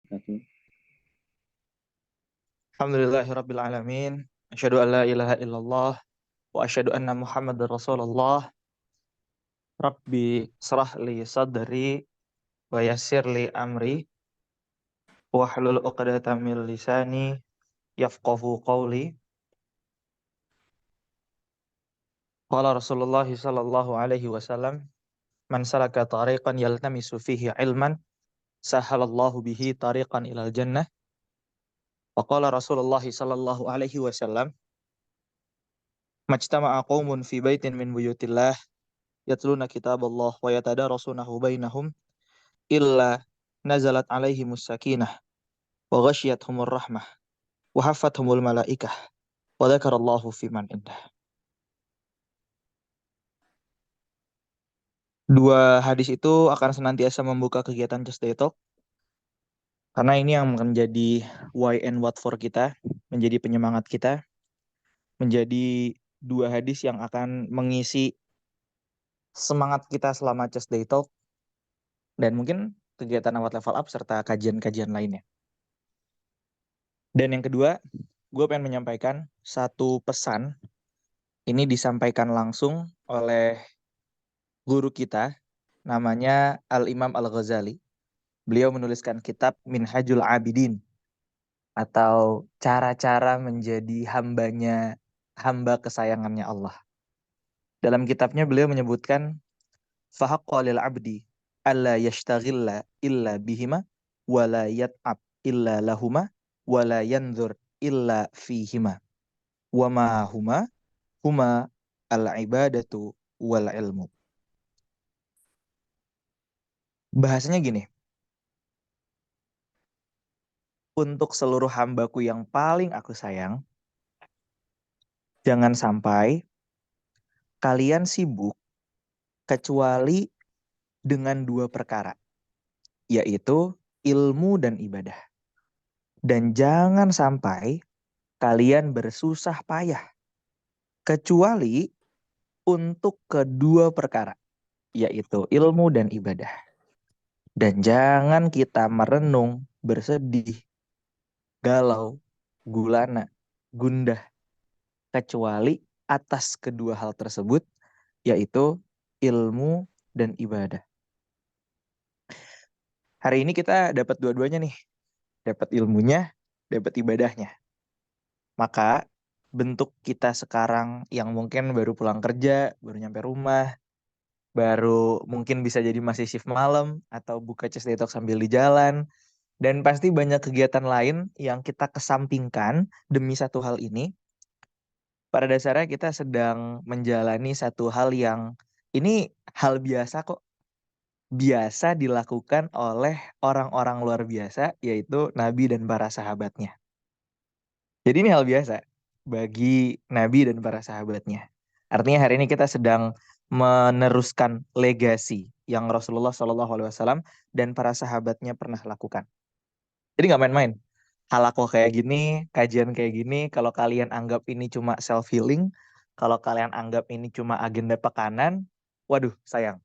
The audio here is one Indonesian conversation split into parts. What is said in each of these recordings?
wabarakatuh. Alhamdulillahirabbil alamin. Asyhadu an la ilaha illallah wa asyhadu anna Muhammadar Rasulullah. Rabbi shrah li sadri wa yassir li amri wahlul 'uqdatam min lisani yafqahu qawli. Qala Rasulullah sallallahu alaihi wasallam, man salaka tariqan yaltamisu fihi ilman sahalallahu bihi tariqan ilal jannah. Wa qala Rasulullah sallallahu alaihi wasallam, majtama'a qaumun fi baitin min buyutillah yatluna kitaballah wa yatadarasunahu bainahum illa nazalat alaihimus sakinah wa ghasyiyatuhumur rahmah wa haffathumul malaikah wa dzakarallahu fiman indah. Dua hadis itu akan senantiasa membuka kegiatan Just Day Talk karena ini yang menjadi why and what for kita, menjadi penyemangat kita, menjadi dua hadis yang akan mengisi semangat kita selama Just Day Talk dan mungkin kegiatan awat level up serta kajian-kajian lainnya. Dan yang kedua, gue pengen menyampaikan satu pesan. Ini disampaikan langsung oleh guru kita, namanya Al-Imam Al-Ghazali. Beliau menuliskan kitab Minhajul Abidin, atau cara-cara menjadi hamba kesayangannya Allah. Dalam kitabnya beliau menyebutkan, fahaqqa lil abdi alla yashtaghilla illa bihima wa la yat'ab illa lahuma wa la yanzur illa fihima wa ma huma al-ibadatu wal ilmu. Bahasanya gini, untuk seluruh hambaku yang paling aku sayang, jangan sampai kalian sibuk kecuali dengan dua perkara, yaitu ilmu dan ibadah. Dan jangan sampai kalian bersusah payah kecuali untuk kedua perkara, yaitu ilmu dan ibadah. Dan jangan kita merenung, bersedih, galau, gulana, gundah, kecuali atas kedua hal tersebut, yaitu ilmu dan ibadah. Hari ini kita dapat dua-duanya nih. Dapat ilmunya, dapat ibadahnya. Maka bentuk kita sekarang yang mungkin baru pulang kerja, baru nyampe rumah, baru mungkin bisa jadi masih shift malam, atau buka Just Day Talk sambil di jalan, dan pasti banyak kegiatan lain yang kita kesampingkan demi satu hal ini. Pada dasarnya kita sedang menjalani satu hal yang ini hal biasa kok. Biasa dilakukan oleh orang-orang luar biasa, yaitu Nabi dan para sahabatnya. Jadi ini hal biasa bagi Nabi dan para sahabatnya. Artinya hari ini kita sedang meneruskan legasi yang Rasulullah SAW dan para sahabatnya pernah lakukan. Jadi nggak main-main. Halakoh kayak gini, kajian kayak gini, kalau kalian anggap ini cuma self-healing, kalau kalian anggap ini cuma agenda pekanan, waduh sayang.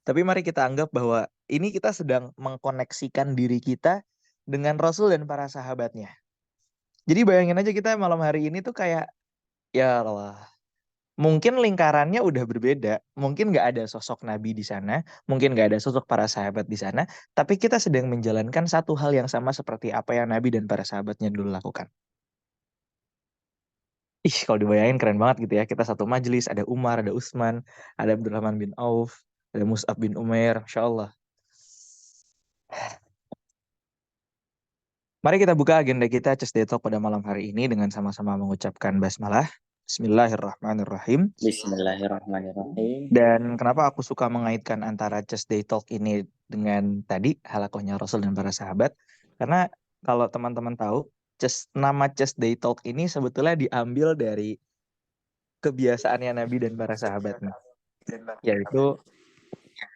Tapi mari kita anggap bahwa ini kita sedang mengkoneksikan diri kita dengan Rasul dan para sahabatnya. Jadi bayangin aja kita malam hari ini tuh kayak, ya Allah, mungkin lingkarannya udah berbeda. Mungkin nggak ada sosok Nabi di sana, mungkin nggak ada sosok para sahabat di sana, tapi kita sedang menjalankan satu hal yang sama seperti apa yang Nabi dan para sahabatnya dulu lakukan. Ih, kalau dibayangin keren banget gitu ya. Kita satu majelis, ada Umar, ada Utsman, ada Abdurrahman bin Auf, ada Mus'ab bin Umair, Masya Allah. Mari kita buka agenda kita Just Day Talk pada malam hari ini dengan sama-sama mengucapkan basmalah. Bismillahirrahmanirrahim. Bismillahirrahmanirrahim. Dan kenapa aku suka mengaitkan antara Just Day Talk ini dengan tadi halakohnya Rasul dan para sahabat? Karena kalau teman-teman tahu, nama Just Day Talk ini sebetulnya diambil dari kebiasaannya Nabi dan para sahabatnya, yaitu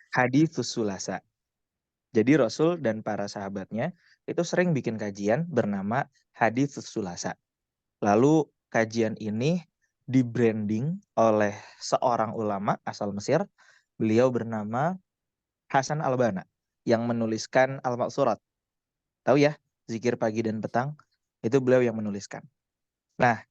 haditsus sulasa. Jadi Rasul dan para sahabatnya itu sering bikin kajian bernama haditsus sulasa. Lalu kajian ini di-branding oleh seorang ulama asal Mesir. Beliau bernama Hasan al-Banna yang menuliskan Al-Maqsurat. Tahu ya, zikir pagi dan petang, itu beliau yang menuliskan. Nah,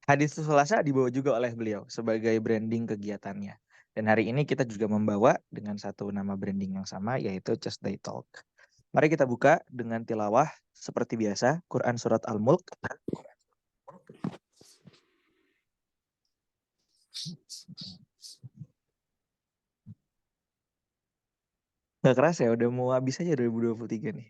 hadis Selasa dibawa juga oleh beliau sebagai branding kegiatannya. Dan hari ini kita juga membawa dengan satu nama branding yang sama, yaitu Tuesday Talk. Mari kita buka dengan tilawah seperti biasa, Quran Surat Al-Mulk. Gak keras ya, udah mau habis aja 2023 nih.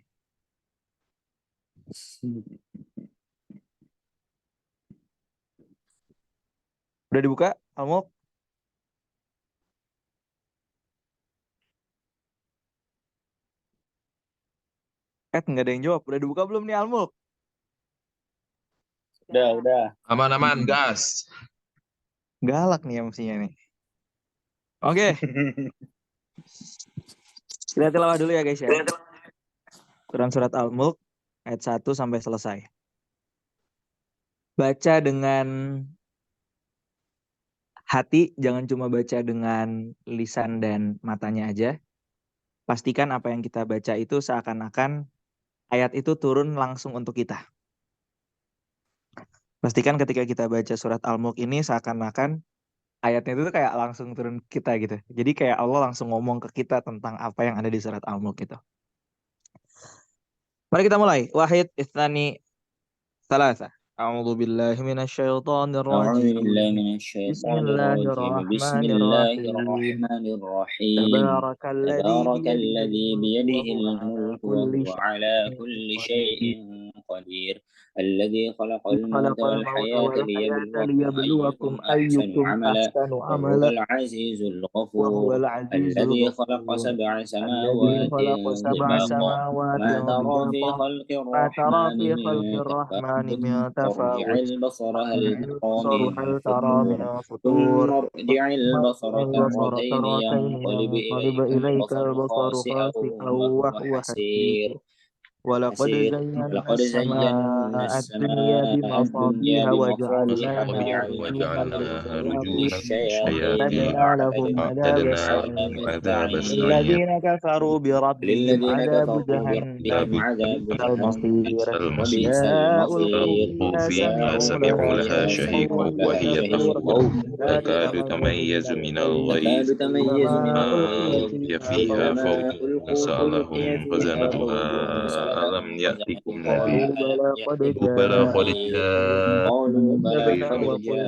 Udah dibuka, Al-Mulk? Nggak ada yang jawab. Udah dibuka belum nih Al-Mulk? Udah. Aman-aman, gas. Galak nih emosinya nih. Oke. Kita tilawah dulu ya guys ya. Quran Surat Al-Mulk ayat 1 sampai selesai. Baca dengan hati, jangan cuma baca dengan lisan dan matanya aja. Pastikan apa yang kita baca itu seakan-akan ayat itu turun langsung untuk kita. Pastikan ketika kita baca surat Al-Mulk ini seakan-akan ayatnya itu kayak langsung turun kita gitu. Jadi kayak Allah langsung ngomong ke kita tentang apa yang ada di surat Al-Mulk itu. Mari kita mulai. Wahid, Itsani, Thalatha. A'udzu billahi minasyaitonir أعوذ rajim. بالله من الشيطان الرجيم بسم الله الرحمن الرحيم تبارك الذي بيده الملك وهو على كل شيء قدير الذي خلق الموت والحياة ليبلوكم أيكم أحسن عملا وهو العزيز الغفور الذي خلق سبع سماوات طباقا ما ترى في خلق الرحمن من تفاوت ارجع البصر هل ترى من فطور ثم ارجع البصر كرتين ينقلب إليك البصر خاسئا وهو حسير ولقد زينا السماء الدنيا بمصابيح وجعلناها رجوما للشياطين وأعتدنا لهم عذاب السعير للذين كفروا بربهم عذاب جهنم المصير المصير فألقوا فيها سمعوا لها شهيقا وهي تفور تكاد تميز من الغيظ ما ألقي فيها فوج سألهم خزنتها ألم يأتكم نذير بلى قد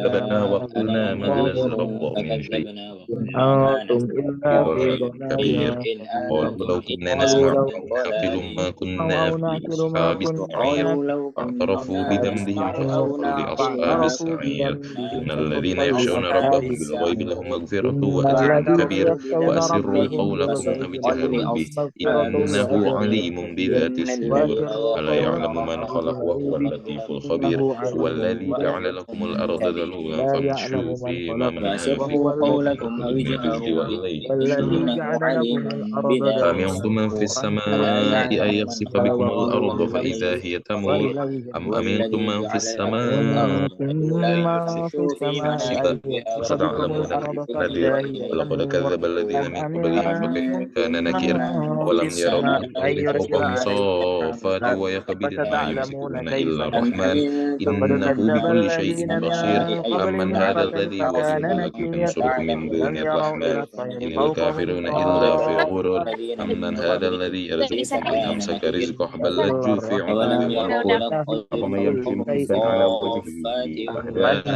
كذبنا وقلنا ما نزل الله من شيء أنتم إلا في كبير قالوا لو كنا نسمع أو نعقل ما كنا في أصحاب السعير فاعترفوا بذنبهم فسحقا لأصحاب السعير إن الذين يخشون ربهم بالغيب لهم مغفرة وأجر كبير وأسروا قولكم أو اجهروا به إنه عليم بذات الصدور ألا يعلم من خلق وهو اللطيف الخبير هو الذي جعل لكم الأرض ذلولا فامشوا في مناكبها وكلوا من رزقه وإليه النشور أمنتم من في السماء أن يخسف بكم الأرض فإذا هي تمور أم أمنتم من في السماء فستعلمون نذير ولقد كذب الذين من قبلهم فكيف كان نكير ولم يروا إلى الأرض فوقهم صافات ويقبضن ما يمسكون إلا الرحمن إنه بكل شيء بصير أمن هذا الذي هو في ظلة تنصركم من دون الرحمن إن الكافرون إلا في غرور أمن هذا الذي يرزقكم إن أمسك رزقه بل لجوا في عتو ونفور أفمن يمشي مكبا على وجهه أهدى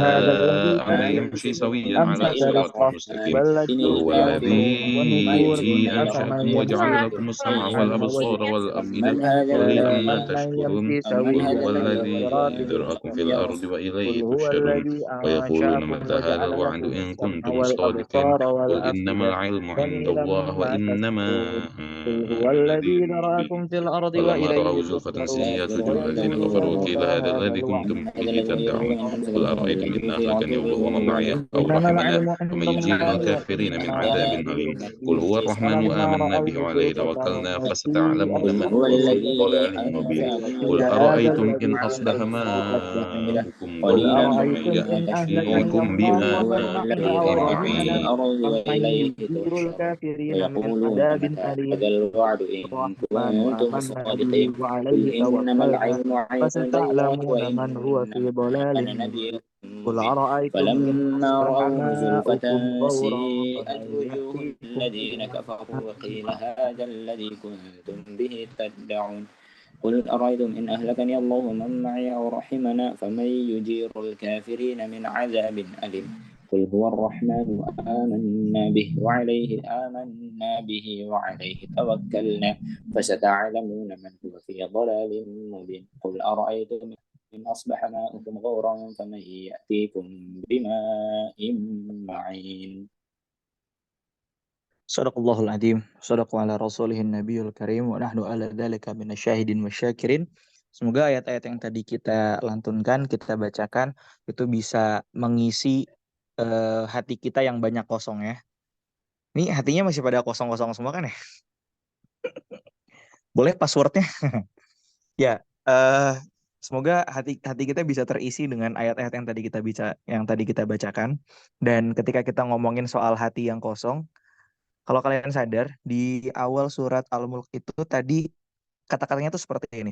أمن يمشي سويا على صراط مستقيم وهو الذي أنشأكم وجعل لكم السمع والأبصار والأفئدة قليلا ما تشكرون قل هو الذي ذرأكم في الأرض وإليه تحشرون ويقولون متى هذا الوعد إن كنتم صادقين قل إنما العلم عند الله وإنما الذي ذرأكم في الأرض ولما رأوا زلفة سيئت وجوه الذين كفروا قيل هذا الذي كنتم به تدعون قل أرأيتم إن أهلكني الله ومن معي أو رحمنا ومن يجير الكافرين من عذاب أليم قل هو الرحمن وآمنا به وعليه توكلنا فستعلمون من هو في ضلال ضلال مبين قل أنفأكم أرأيتم إن مع أصبح الحميدة ماؤكم قل قليلا غورا ما فمن أرأيتم إن أهلكني يأتيكم الله بماء ومن معي أو معين رحمنا الأرض فمن وإليه يجير تحشرون الكافرين من ويقولون عذاب متى أليم هذا الوعد إن الرحمن كنتم آمنا به صادقين قل وعليه إنما توكلنا العلم عند الله فستعلمون من هو في وإنما ضلال أنا مبين نذير قل مبين أرأيتم إن فلما أصبح رأوه زلفة ماؤكم غورا سيئت فمن وجوه يأتيكم الذين كفروا وقيل بماء هذا الذي كنتم به تدعون قل أرأيتم إن أهلكني الله ومن معي أو رحمنا فمن يجير الكافرين من عذاب أليم قل هو الرحمن آمنا به وعليه توكلنا فستعلمون من هو في ضلال مبين قل أرأيتم إن أصبح ماؤكم غورا فمن يأتيكم بماء معين. Sadaqallahul adzim, sadaqa ala rasulihun nabiyul karim, wa nahnu ala dzalika minasyahidin wasyakirin. Semoga ayat-ayat yang tadi kita lantunkan, kita bacakan, itu bisa mengisi hati kita yang banyak kosong ya. Ini hatinya masih pada kosong-kosong semua kan ya? Boleh passwordnya? Ya, semoga hati kita bisa terisi dengan ayat-ayat yang tadi kita bacakan. Dan ketika kita ngomongin soal hati yang kosong, kalau kalian sadar, di awal surat Al-Mulk itu tadi kata-katanya tuh seperti ini.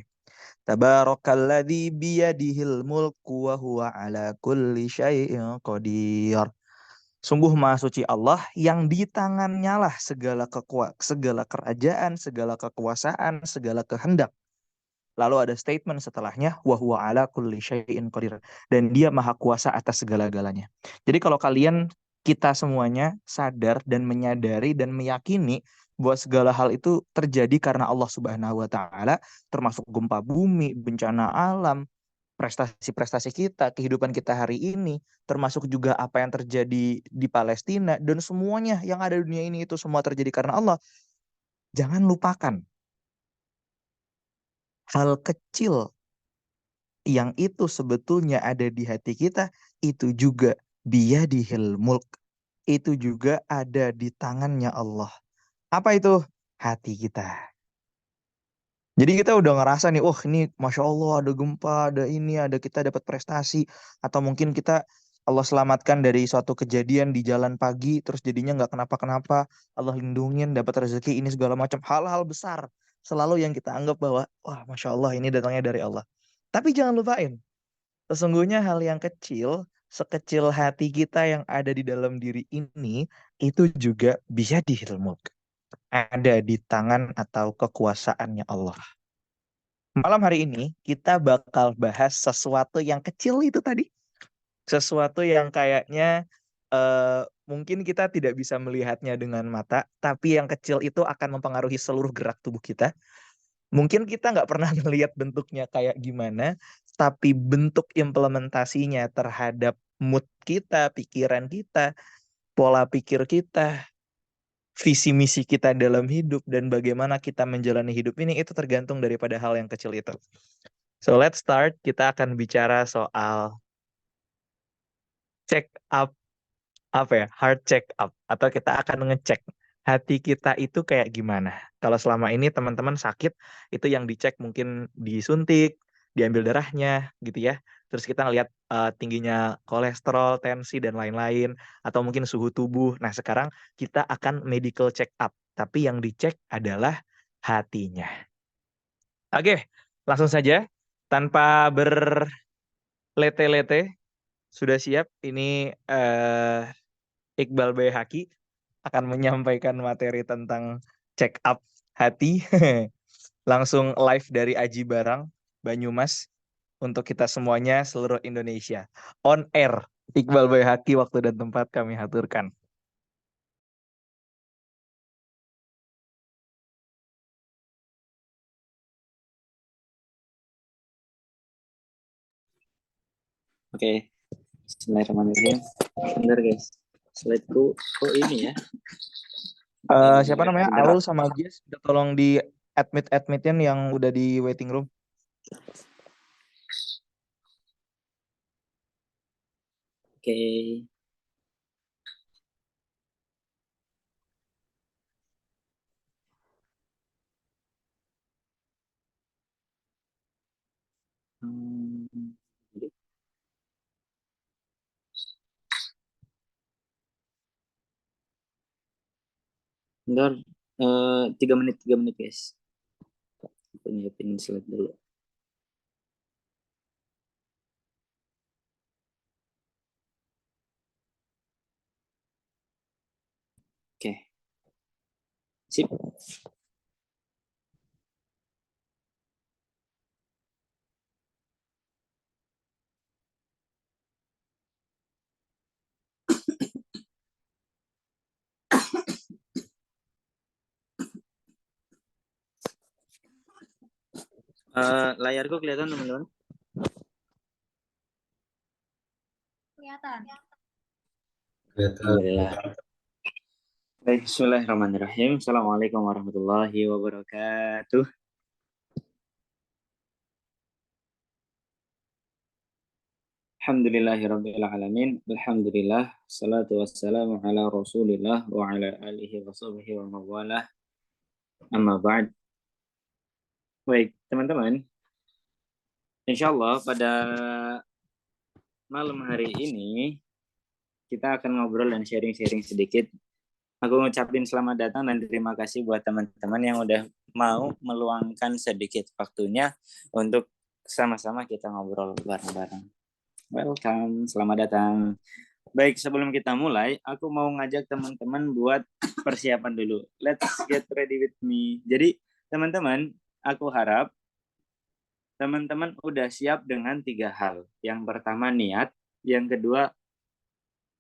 Tabarakalladzi biyadihil mulku wa huwa ala kulli syai'in qadir. Sungguh maha suci Allah yang di tangannya lah segala kerajaan, segala kekuasaan, segala kehendak. Lalu ada statement setelahnya, wa huwa ala kulli syai'in qadir. Dan dia maha kuasa atas segala-galanya. Jadi kalau kalian, kita semuanya sadar dan menyadari dan meyakini bahwa segala hal itu terjadi karena Allah Subhanahu wa taala, termasuk gempa bumi, bencana alam, prestasi-prestasi kita, kehidupan kita hari ini, termasuk juga apa yang terjadi di Palestina, dan semuanya yang ada di dunia ini itu semua terjadi karena Allah. Jangan lupakan hal kecil yang itu sebetulnya ada di hati kita, itu juga biyadihil mulk. Itu juga ada di tangannya Allah. Apa itu? Hati kita. Jadi kita udah ngerasa nih, oh ini Masya Allah ada gempa, ada ini, ada kita dapat prestasi. Atau mungkin kita Allah selamatkan dari suatu kejadian di jalan pagi, terus jadinya nggak kenapa-kenapa. Allah lindungin, dapat rezeki, ini segala macam. Hal-hal besar selalu yang kita anggap bahwa, wah Masya Allah ini datangnya dari Allah. Tapi jangan lupain, sesungguhnya hal yang kecil, sekecil hati kita yang ada di dalam diri ini, itu juga bisa dihilmuk. Ada di tangan atau kekuasaannya Allah. Malam hari ini kita bakal bahas sesuatu yang kecil itu tadi. Sesuatu yang kayaknya mungkin kita tidak bisa melihatnya dengan mata, tapi yang kecil itu akan mempengaruhi seluruh gerak tubuh kita. Mungkin kita nggak pernah melihat bentuknya kayak gimana, tapi bentuk implementasinya terhadap mood kita, pikiran kita, pola pikir kita, visi misi kita dalam hidup, dan bagaimana kita menjalani hidup ini, itu tergantung daripada hal yang kecil itu. So let's start, kita akan bicara soal check up, apa ya, heart check up, atau kita akan ngecek hati kita itu kayak gimana. Kalau selama ini teman-teman sakit, itu yang dicek mungkin disuntik, diambil darahnya gitu ya. Terus kita ngelihat tingginya kolesterol, tensi, dan lain-lain. Atau mungkin suhu tubuh. Nah sekarang kita akan medical check up. Tapi yang dicek adalah hatinya. Oke, langsung saja. Tanpa berlete-lete, sudah siap? Ini Iqbal Baihaqi akan menyampaikan materi tentang check up hati. Langsung live dari Aji Barang, Banyumas, untuk kita semuanya seluruh Indonesia. On air, Iqbal Baihaqi, waktu dan tempat kami haturkan. Oke, Bismillahirrahmanirrahim. Bentar guys, slide-ku kok ini ya? Siapa namanya? Aul sama Gies, udah tolong di admitin yang udah di waiting room. Oke. Bentar, 3 menit guys. Penyiapin slide dulu. Oke. Sip. Layarku kelihatan teman-teman? Kelihatan. Alhamdulillah. Baik, bismillahirrahmanirrahim. Assalamualaikum warahmatullahi wabarakatuh. Alhamdulillahirrabbilalamin. Alhamdulillah. Salatu wassalamu ala rasulillah wa ala alihi wa sahbihi wa mawalah. Amma ba'd. Baik, teman-teman. Insyaallah pada malam hari ini kita akan ngobrol dan sharing-sharing sedikit. Aku ngucapin selamat datang dan terima kasih buat teman-teman yang udah mau meluangkan sedikit waktunya untuk sama-sama kita ngobrol bareng-bareng. Welcome, selamat datang. Baik, sebelum kita mulai, aku mau ngajak teman-teman buat persiapan dulu. Let's get ready with me. Jadi, teman-teman, aku harap teman-teman udah siap dengan 3 hal. Yang pertama niat, yang kedua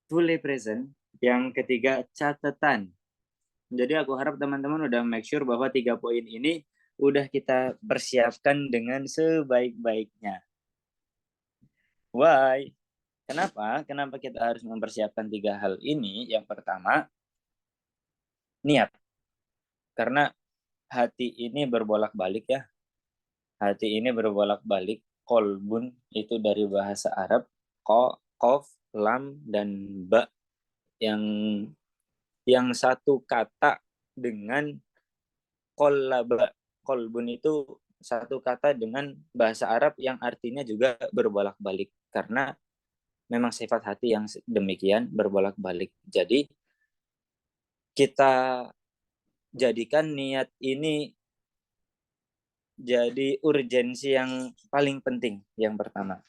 fully present, yang ketiga catatan. Jadi aku harap teman-teman udah make sure bahwa 3 poin ini udah kita persiapkan dengan sebaik-baiknya. Why? Kenapa? Kenapa kita harus mempersiapkan 3 hal ini? Yang pertama, niat. Karena hati ini berbolak-balik ya. Hati ini berbolak-balik. Kolbun itu dari bahasa Arab. Kof, lam, dan ba. Yang satu kata dengan kolaba. Kolbun itu satu kata dengan bahasa Arab yang artinya juga berbolak-balik. Karena memang sifat hati yang demikian berbolak-balik. Jadi kita jadikan niat ini jadi urgensi yang paling penting yang pertama.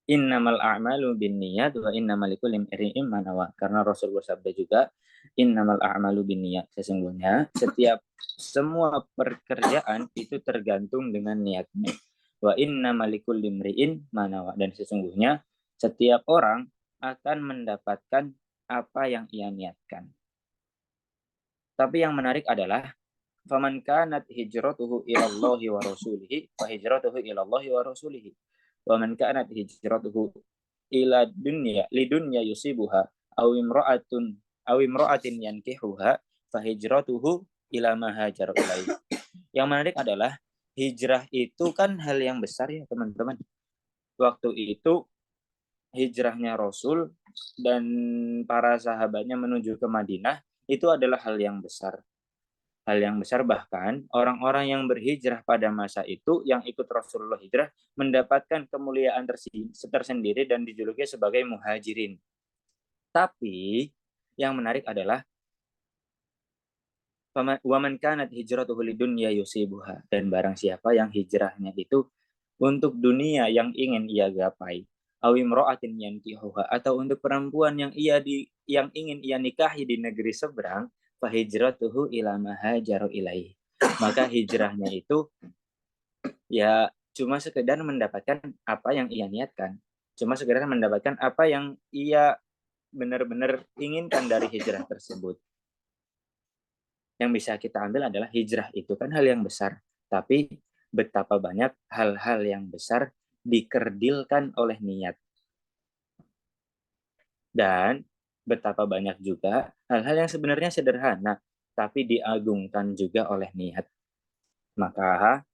Innamal a'malu binniyat wa innamal likulli imri'in ma nawa. Karena Rasul bersabda juga, innamal a'malu binniyat. Sesungguhnya setiap semua pekerjaan itu tergantung dengan niatnya. Wa innamal likulli imri'in ma nawa. Dan sesungguhnya setiap orang akan mendapatkan apa yang ia niatkan. Tapi yang menarik adalah faman kanat hijratuhu ilallahi wa rasulihi fa hijratuhu ilallahi wa rasulihi. Wa man kanat hijratuhu ila dunya lidunya yusibuha aw imra'atin yankihuha fa hijratuhu ila ma hajar ilaihi. Yang menarik adalah hijrah itu kan hal yang besar ya teman-teman. Waktu itu hijrahnya Rasul dan para sahabatnya menuju ke Madinah itu adalah hal yang besar. Hal yang besar, bahkan orang-orang yang berhijrah pada masa itu yang ikut Rasulullah hijrah mendapatkan kemuliaan tersendiri dan dijuluki sebagai muhajirin. Tapi yang menarik adalah waman kanat hijratuhu lidunya yusibuha, dan barang siapa yang hijrahnya itu untuk dunia yang ingin ia gapai, awimro'atin yankihuha, atau untuk perempuan yang ingin ia nikahi di negeri seberang, fahijratuhu ila ma hajaru ilaihi. Maka hijrahnya itu ya cuma sekedar mendapatkan apa yang ia niatkan, cuma sekedar mendapatkan apa yang ia benar-benar inginkan dari hijrah tersebut. Yang bisa kita ambil adalah hijrah itu kan hal yang besar, tapi betapa banyak hal-hal yang besar dikerdilkan oleh niat. Dan betapa banyak juga hal-hal yang sebenarnya sederhana, tapi diagungkan juga oleh niat. Maka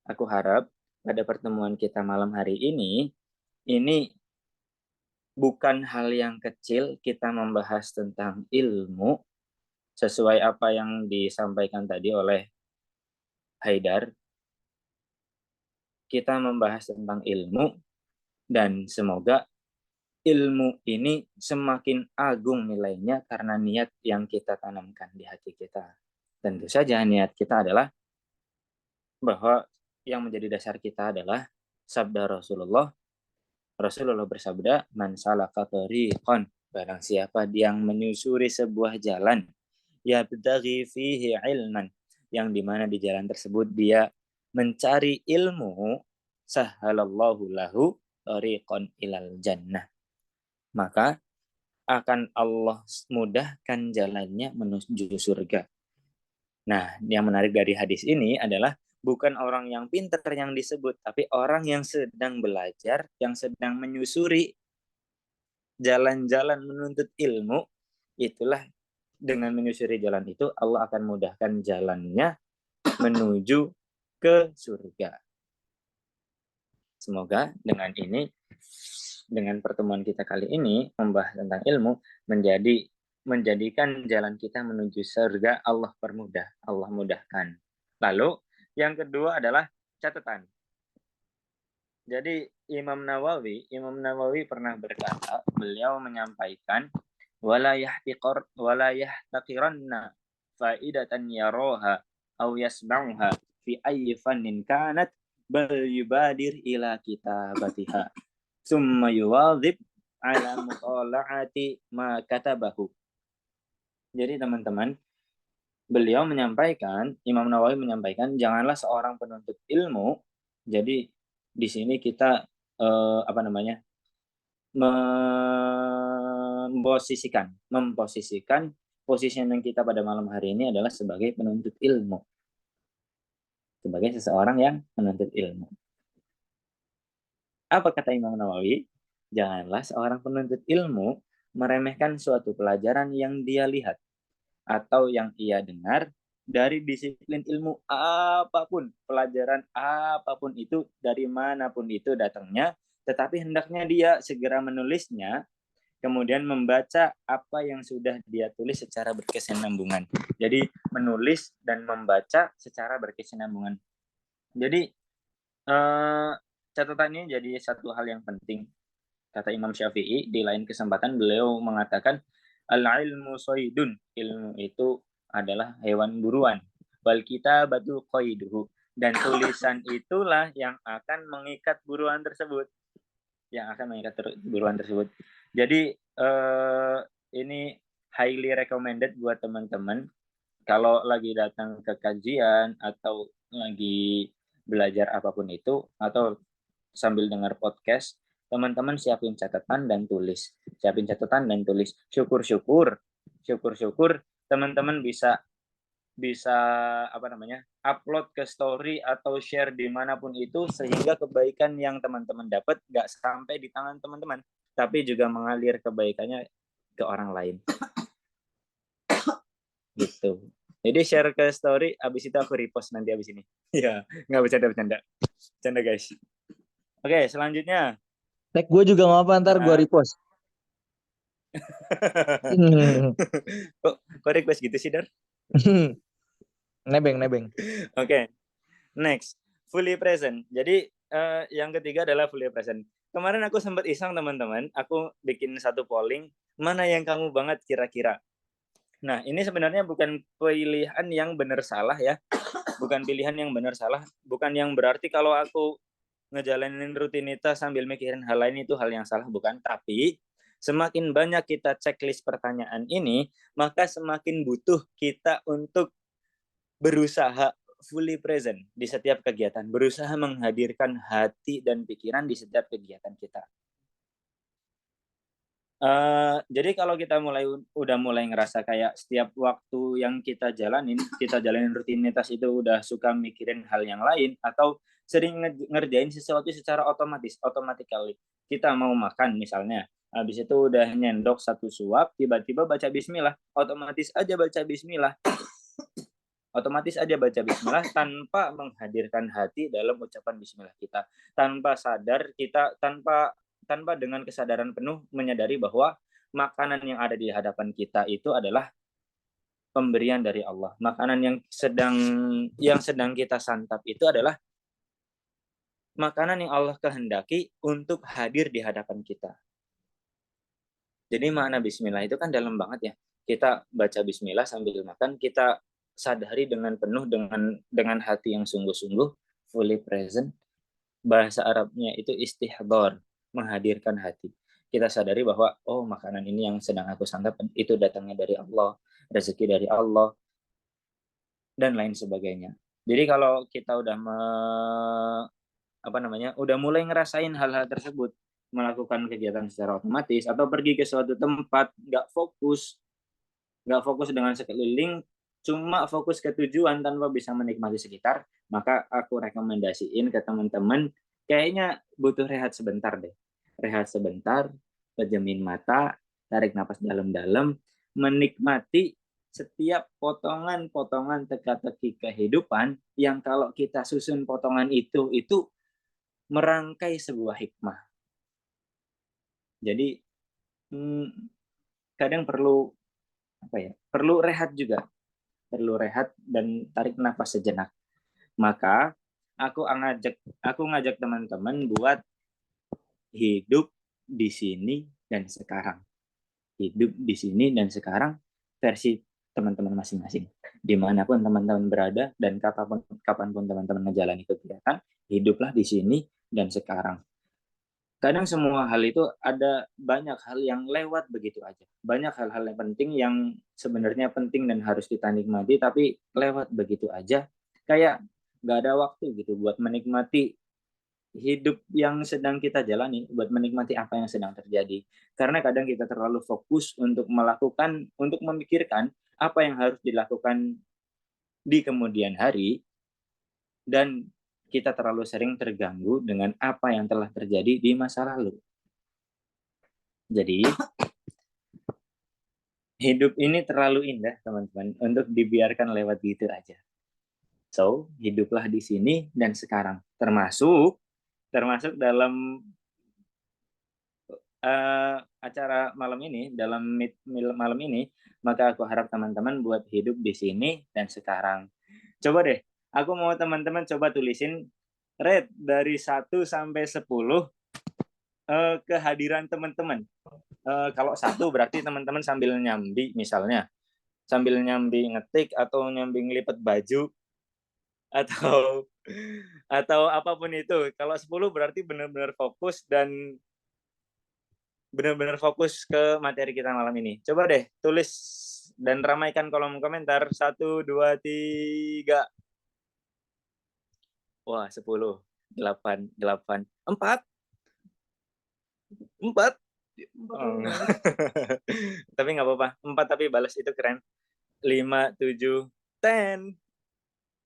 aku harap pada pertemuan kita malam hari ini bukan hal yang kecil kita membahas tentang ilmu, sesuai apa yang disampaikan tadi oleh Haidar. kita membahas tentang ilmu, dan semoga ilmu ini semakin agung nilainya karena niat yang kita tanamkan di hati kita. Tentu saja niat kita adalah bahwa yang menjadi dasar kita adalah sabda Rasulullah. Rasulullah bersabda, "Man salaka tariqan," barang siapa yang menyusuri sebuah jalan, yabtaghi fihi ilman, yang dimana di jalan tersebut dia mencari ilmu, sahhalallahu lahu tariqan ilal jannah, maka akan Allah mudahkan jalannya menuju surga. Nah, yang menarik dari hadis ini adalah bukan orang yang pintar yang disebut, tapi orang yang sedang belajar, yang sedang menyusuri jalan-jalan menuntut ilmu. Itulah, dengan menyusuri jalan itu Allah akan mudahkan jalannya menuju ke surga. Semoga dengan ini, dengan pertemuan kita kali ini membahas tentang ilmu, menjadikan jalan kita menuju surga Allah permudah, Allah mudahkan. Lalu yang kedua adalah catatan. Jadi Imam Nawawi pernah berkata, beliau menyampaikan, wala yahtaqiranna faidatan yaroha aw yasma'uha fi ayyi fannin kanat bal yubadir ila kitabatiha summa yuwadhib ala mutala'ati ma katabahu. Jadi teman-teman, Imam Nawawi menyampaikan, janganlah seorang penuntut ilmu, jadi di sini kita memposisikan posisinya kita pada malam hari ini adalah sebagai penuntut ilmu, sebagai seseorang yang menuntut ilmu. Apa kata Imam Nawawi? Janganlah seorang penuntut ilmu meremehkan suatu pelajaran yang dia lihat atau yang ia dengar dari disiplin ilmu apapun, pelajaran apapun itu, dari manapun itu datangnya, tetapi hendaknya dia segera menulisnya, kemudian membaca apa yang sudah dia tulis secara berkesinambungan. Jadi menulis dan membaca secara berkesinambungan. Jadi catatan ini jadi satu hal yang penting. Kata Imam Syafi'i, di lain kesempatan beliau mengatakan, al-ilmu soidun, ilmu itu adalah hewan buruan. Wal kitabatu qaiduhu, dan tulisan itulah yang akan mengikat buruan tersebut. Jadi ini highly recommended buat teman-teman kalau lagi datang ke kajian atau lagi belajar apapun itu, atau sambil dengar podcast, teman-teman siapin catatan dan tulis. Syukur-syukur teman-teman bisa upload ke story atau share dimanapun itu, sehingga kebaikan yang teman-teman dapat gak sampai di tangan teman-teman, tapi juga mengalir kebaikannya ke orang lain. Gitu. Jadi share ke story, abis itu aku repost nanti abis ini. Ya, nggak bercanda. Bercanda guys. Oke, selanjutnya. Tag gue juga nggak apa, ntar gue repost. Kok request gitu sih, Dar? Nebeng. Oke. Next, fully present. Jadi yang ketiga adalah fully present. Kemarin aku sempat iseng teman-teman, aku bikin satu polling, mana yang kamu banget kira-kira. Nah, ini sebenarnya bukan pilihan yang benar salah ya. Bukan pilihan yang benar salah, bukan yang berarti kalau aku ngejalanin rutinitas sambil mikirin hal lain itu hal yang salah, bukan. Tapi semakin banyak kita checklist pertanyaan ini, maka semakin butuh kita untuk berusaha fully present di setiap kegiatan, berusaha menghadirkan hati dan pikiran di setiap kegiatan kita. Jadi kalau kita udah mulai ngerasa kayak setiap waktu yang kita jalanin rutinitas itu udah suka mikirin hal yang lain, atau sering ngerjain sesuatu secara automatically. Kita mau makan misalnya, habis itu udah nyendok satu suap, tiba-tiba baca bismillah, otomatis aja baca bismillah tanpa menghadirkan hati dalam ucapan bismillah kita, tanpa sadar kita, tanpa dengan kesadaran penuh menyadari bahwa makanan yang ada di hadapan kita itu adalah pemberian dari Allah. Makanan yang sedang kita santap itu adalah makanan yang Allah kehendaki untuk hadir di hadapan kita. Jadi makna bismillah itu kan dalam banget ya. Kita baca bismillah sambil makan, kita sadari dengan penuh dengan hati yang sungguh-sungguh, fully present. Bahasa Arabnya itu istihdar, menghadirkan hati. Kita sadari bahwa oh makanan ini yang sedang aku santap itu datangnya dari Allah, rezeki dari Allah, dan lain sebagainya. Jadi kalau kita udah udah mulai ngerasain hal-hal tersebut, melakukan kegiatan secara otomatis atau pergi ke suatu tempat nggak fokus dengan sekeliling, cuma fokus ke tujuan tanpa bisa menikmati sekitar, maka aku rekomendasiin ke teman-teman kayaknya butuh rehat sebentar deh. Rehat sebentar, pejemin mata, tarik napas dalam-dalam, menikmati setiap potongan-potongan teka-teki kehidupan yang kalau kita susun potongan itu merangkai sebuah hikmah. Jadi kadang perlu rehat juga, perlu rehat dan tarik nafas sejenak. Maka aku ngajak teman-teman buat hidup di sini dan sekarang. Hidup di sini dan sekarang versi teman-teman masing-masing. Dimanapun teman-teman berada dan kapanpun teman-teman menjalani kegiatan, hiduplah di sini dan sekarang. Kadang semua hal itu ada banyak hal yang lewat begitu aja. Banyak hal-hal yang penting yang sebenarnya penting dan harus kita nikmati, tapi lewat begitu aja. Kayak nggak ada waktu gitu buat menikmati hidup yang sedang kita jalani, buat menikmati apa yang sedang terjadi. Karena kadang kita terlalu fokus untuk memikirkan apa yang harus dilakukan di kemudian hari, dan kita terlalu sering terganggu dengan apa yang telah terjadi di masa lalu. Jadi, hidup ini terlalu indah, teman-teman, untuk dibiarkan lewat gitu aja. So, hiduplah di sini dan sekarang. Termasuk dalam acara malam ini, malam ini, maka aku harap teman-teman buat hidup di sini dan sekarang. Coba deh, aku mau teman-teman coba tulisin rate dari 1 sampai 10 kehadiran teman-teman. Kalau 1 berarti teman-teman sambil nyambi misalnya. Sambil nyambi ngetik atau nyambi ngelipet baju atau apapun itu. Kalau 10 berarti benar-benar fokus dan benar-benar fokus ke materi kita malam ini. Coba deh tulis dan ramaikan kolom komentar 1, 2, 3. Wah, 10, 8, 4. 4. Oh. Tapi nggak apa-apa. 4 tapi balas itu keren. 5, 7, 10.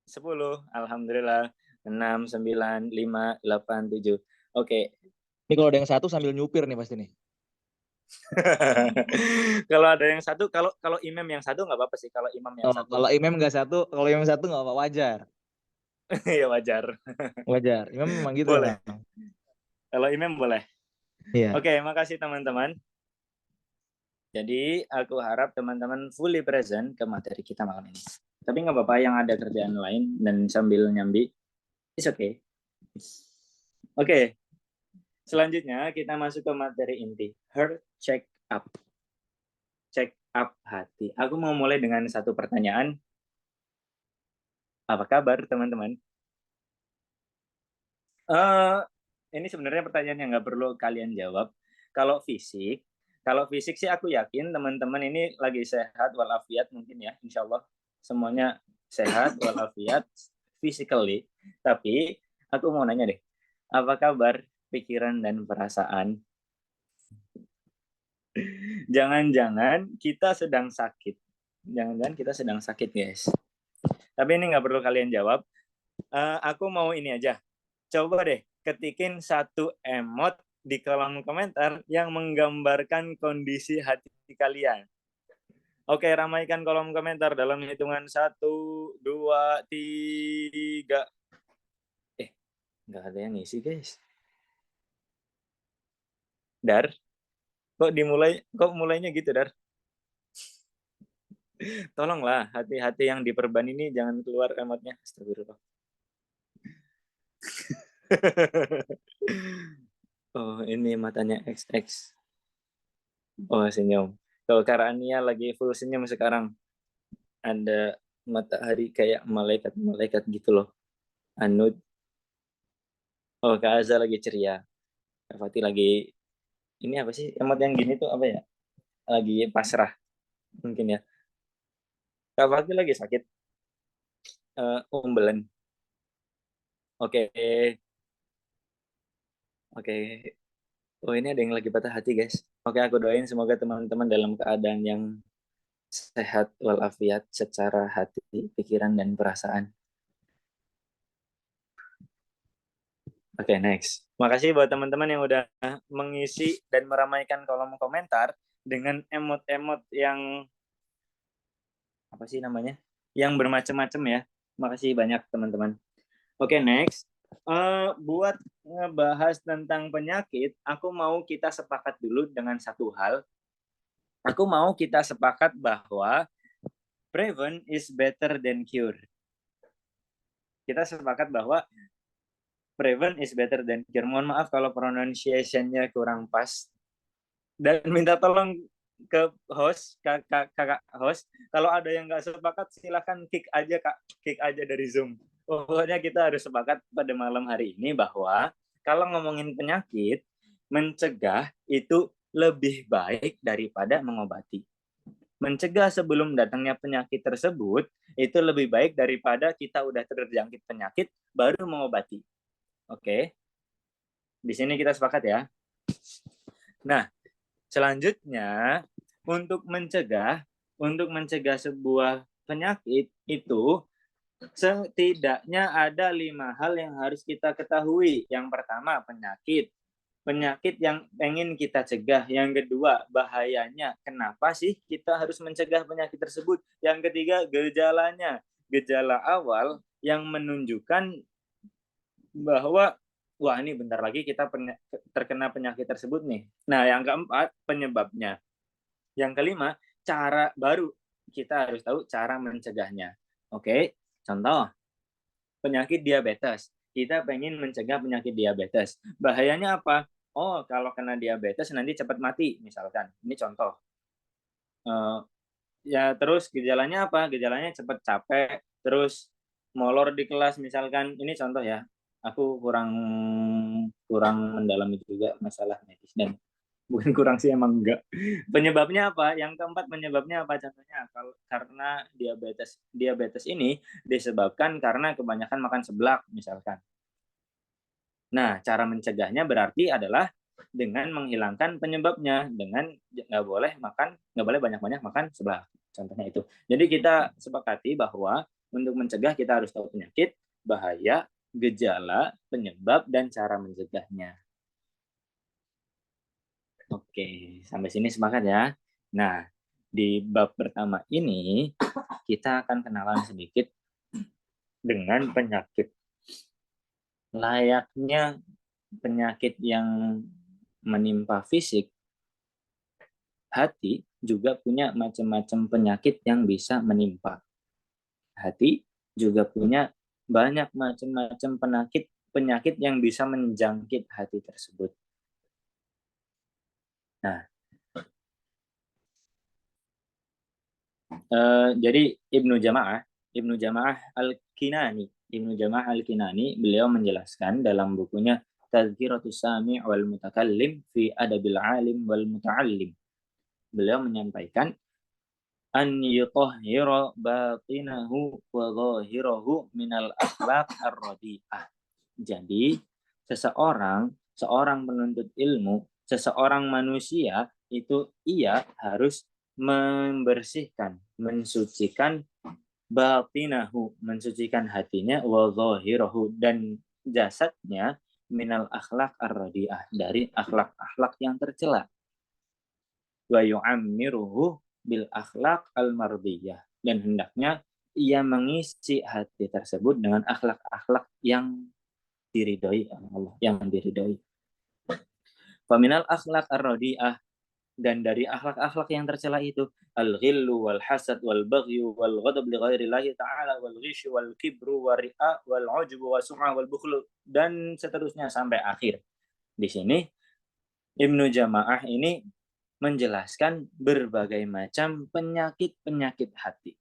10. Alhamdulillah. 6, 9, 5, 8, 7. Oke. Ini kalau ada yang 1 sambil nyupir nih pasti nih. Kalau ada yang 1, kalau imam yang 1 nggak apa-apa sih. Kalau imam yang 1. Kalau imam nggak 1, kalau imam 1 nggak apa-apa, wajar. Ya wajar. Wajar. Imam memang gitu. Boleh. Emang. Kalau imam boleh. Iya. Oke, makasih teman-teman. Jadi aku harap teman-teman fully present ke materi kita malam ini. Tapi nggak apa-apa yang ada kerjaan lain dan sambil nyambi. It's okay. Oke. Selanjutnya kita masuk ke materi inti. Heart check up. Check up hati. Aku mau mulai dengan satu pertanyaan. Apa kabar teman-teman? Ini sebenarnya pertanyaan yang nggak perlu kalian jawab. Kalau fisik sih aku yakin teman-teman ini lagi sehat walafiat mungkin ya, insya Allah semuanya sehat walafiat physically. Tapi aku mau nanya deh, apa kabar pikiran dan perasaan? Jangan-jangan kita sedang sakit. Jangan-jangan kita sedang sakit, guys. Tapi ini nggak perlu kalian jawab. Aku mau ini aja. Coba deh ketikin satu emot di kolom komentar yang menggambarkan kondisi hati kalian. Oke, ramaikan kolom komentar dalam hitungan 1, 2, 3. Nggak ada yang ngisi, guys. Dar, kok mulainya gitu, Dar? Tolonglah, hati-hati yang diperban ini jangan keluar emotnya. Astagfirullah. Oh, ini matanya XX. Oh, senyum. Kalau Karania lagi full senyum sekarang. Ada matahari kayak malaikat-malaikat gitu loh. Anud. Oh, Kak Azza lagi ceria. Kak Fatih lagi, ini apa sih? Emot yang gini tuh apa ya? Lagi pasrah mungkin ya. Kak Fatih lagi sakit. Umbelen. Oke. Oke. Oh, ini ada yang lagi patah hati, guys. Oke, aku doain semoga teman-teman dalam keadaan yang sehat walafiat secara hati, pikiran, dan perasaan. Oke, next. Makasih buat teman-teman yang udah mengisi dan meramaikan kolom komentar dengan emot-emot yang apa sih namanya? Yang bermacam-macam ya. Makasih banyak teman-teman. Oke, next. Buat ngebahas tentang penyakit, aku mau kita sepakat dulu dengan satu hal. Aku mau kita sepakat bahwa prevent is better than cure. Kita sepakat bahwa prevent is better than cure. Mohon maaf kalau pronunciation-nya kurang pas. Dan minta tolong ke host, kakak host, kalau ada yang nggak sepakat silahkan kick aja dari Zoom. Pokoknya kita harus sepakat pada malam hari ini bahwa kalau ngomongin penyakit, mencegah itu lebih baik daripada mengobati. Mencegah sebelum datangnya penyakit tersebut itu lebih baik daripada kita udah terjangkit penyakit baru mengobati. Oke. Di sini kita sepakat ya. Nah, selanjutnya untuk mencegah sebuah penyakit itu setidaknya ada 5 hal yang harus kita ketahui. Yang pertama, penyakit yang ingin kita cegah. Yang kedua, bahayanya. Kenapa sih kita harus mencegah penyakit tersebut? Yang ketiga, gejalanya. Gejala awal yang menunjukkan bahwa wah ini bentar lagi kita terkena penyakit tersebut nih. Nah, yang keempat, penyebabnya. Yang kelima, cara baru. Kita harus tahu cara mencegahnya. Oke, contoh, penyakit diabetes. Kita pengen mencegah penyakit diabetes. Bahayanya apa? Oh, kalau kena diabetes nanti cepat mati, misalkan. Ini contoh. Ya, terus gejalanya apa? Gejalanya cepat capek, terus molor di kelas, misalkan. Ini contoh ya. Aku kurang mendalami juga masalah medis dan bukan kurang sih, emang enggak. Penyebabnya apa? Yang keempat, penyebabnya apa? Contohnya karena diabetes ini disebabkan karena kebanyakan makan seblak misalkan. Nah, cara mencegahnya berarti adalah dengan menghilangkan penyebabnya, dengan nggak boleh banyak-banyak makan seblak. Contohnya itu. Jadi kita sepakati bahwa untuk mencegah kita harus tahu penyakit, bahaya, gejala, penyebab, dan cara mencegahnya. Oke, sampai sini sepakat ya. Nah, di bab pertama ini kita akan kenalan sedikit dengan penyakit. Layaknya penyakit yang menimpa fisik, hati juga punya macam-macam penyakit yang bisa menimpa. Hati juga punya banyak macam-macam penyakit yang bisa menjangkit hati tersebut. Nah, jadi Ibnu Jama'ah Al-Kinani beliau menjelaskan dalam bukunya Tazkiratus Sami' wal Mutakallim fi Adabil Alim wal Muta'allim. Beliau menyampaikan an yutahhira batinahu wa zahirahu minal akhlaq ar-radi'ah. Jadi, seorang penuntut ilmu, seseorang manusia itu ia harus membersihkan, mensucikan batinahu, mensucikan hatinya, wa zahirahu, dan jasadnya, minal akhlaq ar-radi'ah, dari akhlak-akhlak yang tercela. Wa yu'ammiruhu bil akhlaq al-mardiyah, dan hendaknya ia mengisi hati tersebut dengan akhlak-akhlak yang diridhoi Allah, yang diridhoi. Faminal akhlaq ar-radi'ah, Dan dari akhlak-akhlak yang tercela itu al-ghillu wal hasad wal baghyu wal ghadab li ghairillahi ta'ala wal ghisyu wal kibru wal ri'a wal ujbu wa sum'ah wal bukhlu dan seterusnya sampai akhir. Di sini Ibnu Jamaah ini menjelaskan berbagai macam penyakit-penyakit hati.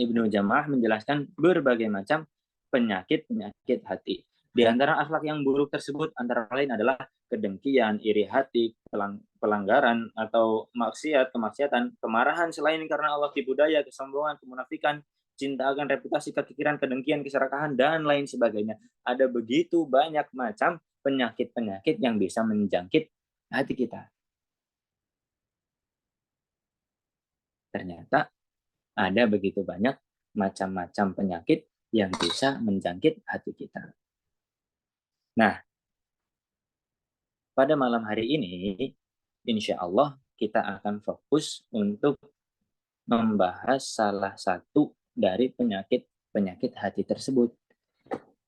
Ibnu Jamaah menjelaskan berbagai macam penyakit-penyakit hati. Di antara akhlak yang buruk tersebut antara lain adalah kedengkian, iri hati, pelanggaran atau maksiat, kemaksiatan, kemarahan selain karena Allah, tipu daya, kesombongan, kemunafikan, cinta akan reputasi, kekikiran, kedengkian, keserakahan, dan lain sebagainya. Ada begitu banyak macam penyakit-penyakit yang bisa menjangkit hati kita. Ternyata ada begitu banyak macam-macam penyakit yang bisa menjangkit hati kita. Nah, pada malam hari ini, insya Allah kita akan fokus untuk membahas salah satu dari penyakit hati tersebut.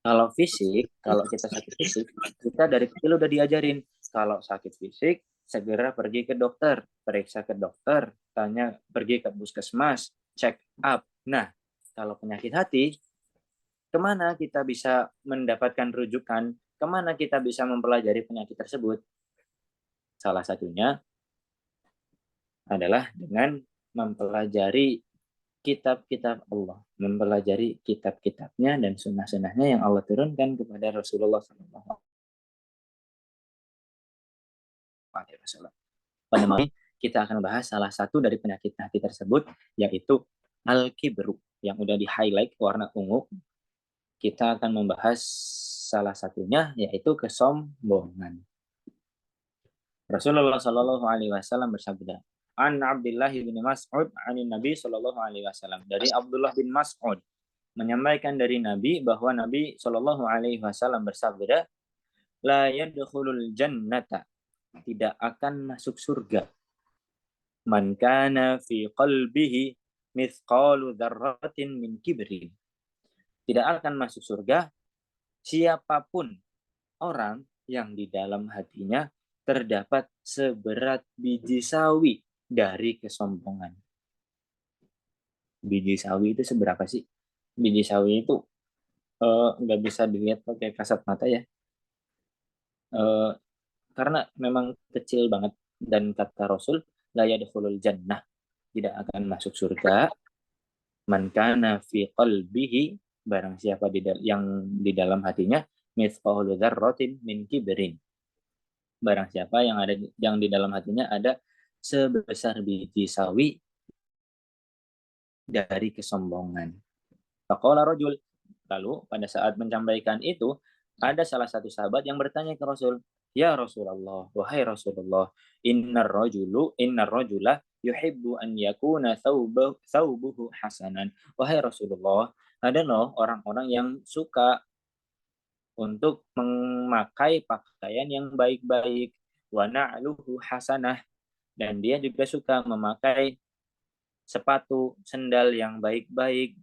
Kalau fisik, kalau kita sakit fisik, kita dari kecil udah diajarin. Kalau sakit fisik, segera pergi ke dokter, periksa ke dokter, pergi ke puskesmas, check up. Nah, kalau penyakit hati, kemana kita bisa mendapatkan rujukan? Kemana kita bisa mempelajari penyakit tersebut? Salah satunya adalah dengan mempelajari kitab-kitab Allah, mempelajari kitab-kitabnya dan sunnah-sunnahnya yang Allah turunkan kepada Rasulullah SAW. Pada malam ini kita akan bahas salah satu dari penyakit hati tersebut, yaitu al-kibru, yang udah di-highlight warna ungu. Kita akan membahas salah satunya, yaitu kesombongan. Rasulullah Shallallahu Alaihi Wasallam bersabda, An Abdullah bin Mas'ud anin Nabi Shallallahu Alaihi Wasallam, dari Abdullah bin Mas'ud menyampaikan dari Nabi bahwa Nabi Shallallahu Alaihi Wasallam bersabda, la yadkhulul jannata, tidak akan masuk surga, man kana fi qalbihi mithqalu dzarratin min kibrin, tidak akan masuk surga siapapun orang yang di dalam hatinya terdapat seberat biji sawi dari kesombongan. Biji sawi itu seberapa sih? Biji sawi itu nggak bisa dilihat pakai kasat mata ya. Karena memang kecil banget. Dan kata Rasul, la yadkhulul jannah, tidak akan masuk surga, man kana fi qalbihi, barang siapa yang di dalam hatinya mithqalu dzarratin min kibrin, barang siapa yang di dalam hatinya ada sebesar biji sawi dari kesombongan. Faqala rajul, lalu pada saat menyampaikan itu ada salah satu sahabat yang bertanya ke Rasul, ya Rasulullah, wahai Rasulullah, innar rajula yuhibbu an yakuna thawbuhu hasanan. Wahai Rasulullah, ada loh orang-orang yang suka untuk memakai pakaian yang baik-baik, wa na'luhu hasanah, dan dia juga suka memakai sepatu, sendal yang baik-baik.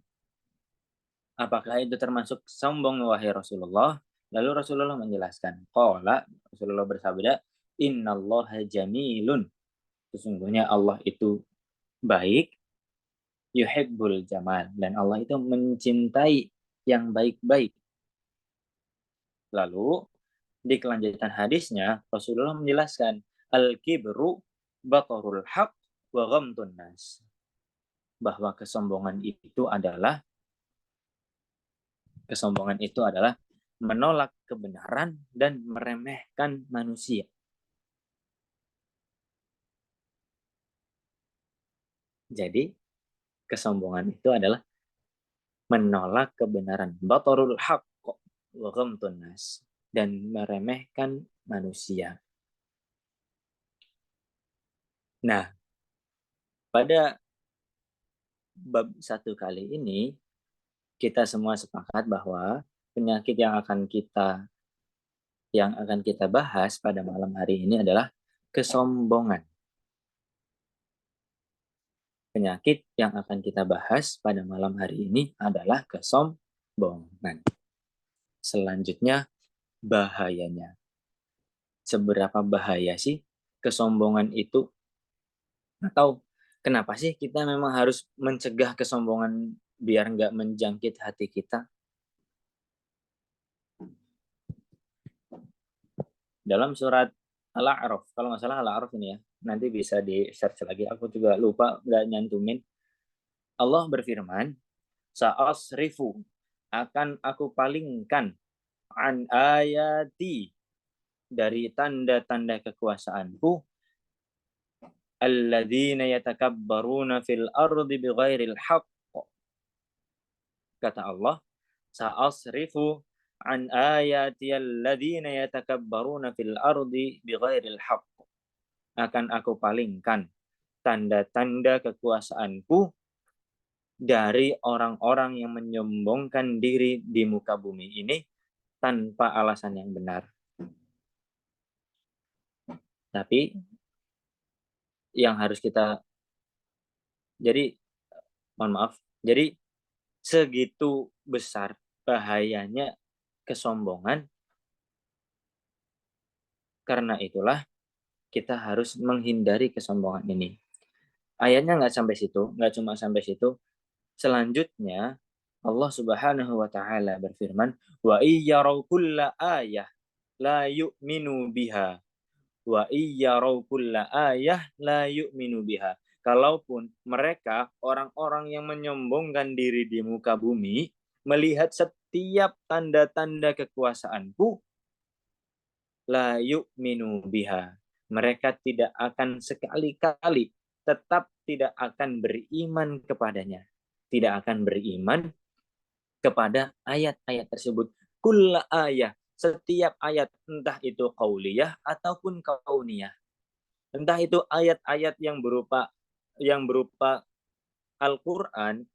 Apakah itu termasuk sombong, wahai Rasulullah? Lalu Rasulullah menjelaskan, qala, Rasulullah bersabda, innallaha jamilun, sesungguhnya Allah itu baik, yuhibbul jamal, dan Allah itu mencintai yang baik-baik. Lalu di kelanjutan hadisnya Rasulullah menjelaskan, al-kibru batarul haq wa ghamtun nas, bahwa kesombongan itu adalah menolak kebenaran dan meremehkan manusia. Jadi kesombongan itu adalah menolak kebenaran, batarul haq wa ghamtun nas, dan meremehkan manusia. Nah, pada bab 1 kali ini kita semua sepakat bahwa penyakit yang akan kita bahas pada malam hari ini adalah kesombongan. Penyakit yang akan kita bahas pada malam hari ini adalah kesombongan. Selanjutnya, bahayanya. Seberapa bahaya sih kesombongan itu, atau kenapa sih kita memang harus mencegah kesombongan biar nggak menjangkit hati kita? Dalam surat Al-A'raf, kalau nggak salah Al-A'raf ini ya, nanti bisa di search lagi, aku juga lupa nggak nyantumin. Allah berfirman, sa'asrifu, akan aku palingkan, an ayati, dari tanda-tanda kekuasaanku, alladzina yatakabbaruna fil ardi bighairil haqq. Kata Allah, sa'asrifu an ayati alladzina yatakabbaruna fil ardi bighairil haqq. Akan aku palingkan tanda-tanda kekuasaanku dari orang-orang yang menyombongkan diri di muka bumi ini tanpa alasan yang benar. Tapi yang harus kita, jadi mohon maaf, jadi segitu besar bahayanya kesombongan, karena itulah kita harus menghindari kesombongan ini. Ayatnya nggak sampai situ, nggak cuma sampai situ. Selanjutnya Allah Subhanahu wa taala berfirman, wa iyyaraw kulla ayah la yu'minu biha. Wa iyyaraw kulla ayah la yu'minu biha. Kalaupun mereka orang-orang yang menyombongkan diri di muka bumi melihat setiap tanda-tanda kekuasaanku, la yu'minu biha, mereka tidak akan sekali-kali, tetap tidak akan beriman kepadanya, tidak akan beriman kepada ayat-ayat tersebut. Kulla ayat, setiap ayat, entah itu qauliyah ataupun kauniyah, entah itu ayat-ayat yang berupa Al-Quran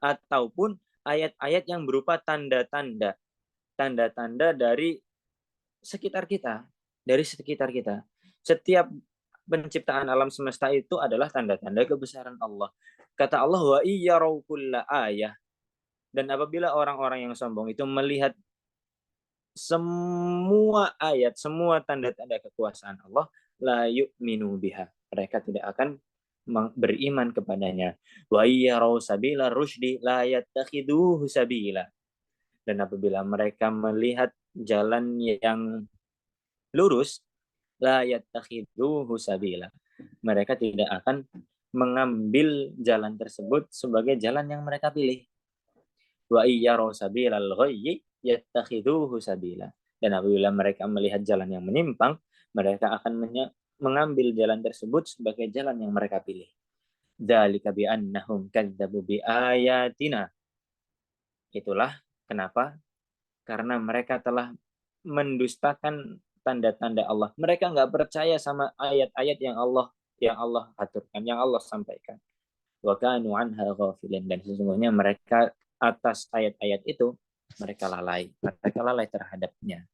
ataupun ayat-ayat yang berupa tanda-tanda dari sekitar kita, Setiap penciptaan alam semesta itu adalah tanda-tanda kebesaran Allah. Kata Allah, wa iyyaraw kulla ayah, dan apabila orang-orang yang sombong itu melihat semua ayat, semua tanda-tanda kekuasaan Allah, la yu'minu biha, mereka tidak akan beriman kepadanya. Wa iyyaraw sabila rusydi la yattakhiduhu sabila, dan apabila mereka melihat jalan yang lurus, la yattakhiduhu sabila, mereka tidak akan mengambil jalan tersebut sebagai jalan yang mereka pilih. Wa iyyaraw sabilal ghayyi yattakhiduhu sabila, dan apabila mereka melihat jalan yang menyimpang, mereka akan mengambil jalan tersebut sebagai jalan yang mereka pilih. Dzalika bi annahum kadzdzabu bi ayatina. Itulah kenapa, karena mereka telah mendustakan tanda-tanda Allah. Mereka nggak percaya sama ayat-ayat yang Allah aturkan, yang Allah sampaikan. Wa kanu anha ghafilin, dan sesungguhnya mereka atas ayat-ayat itu mereka lalai terhadapnya.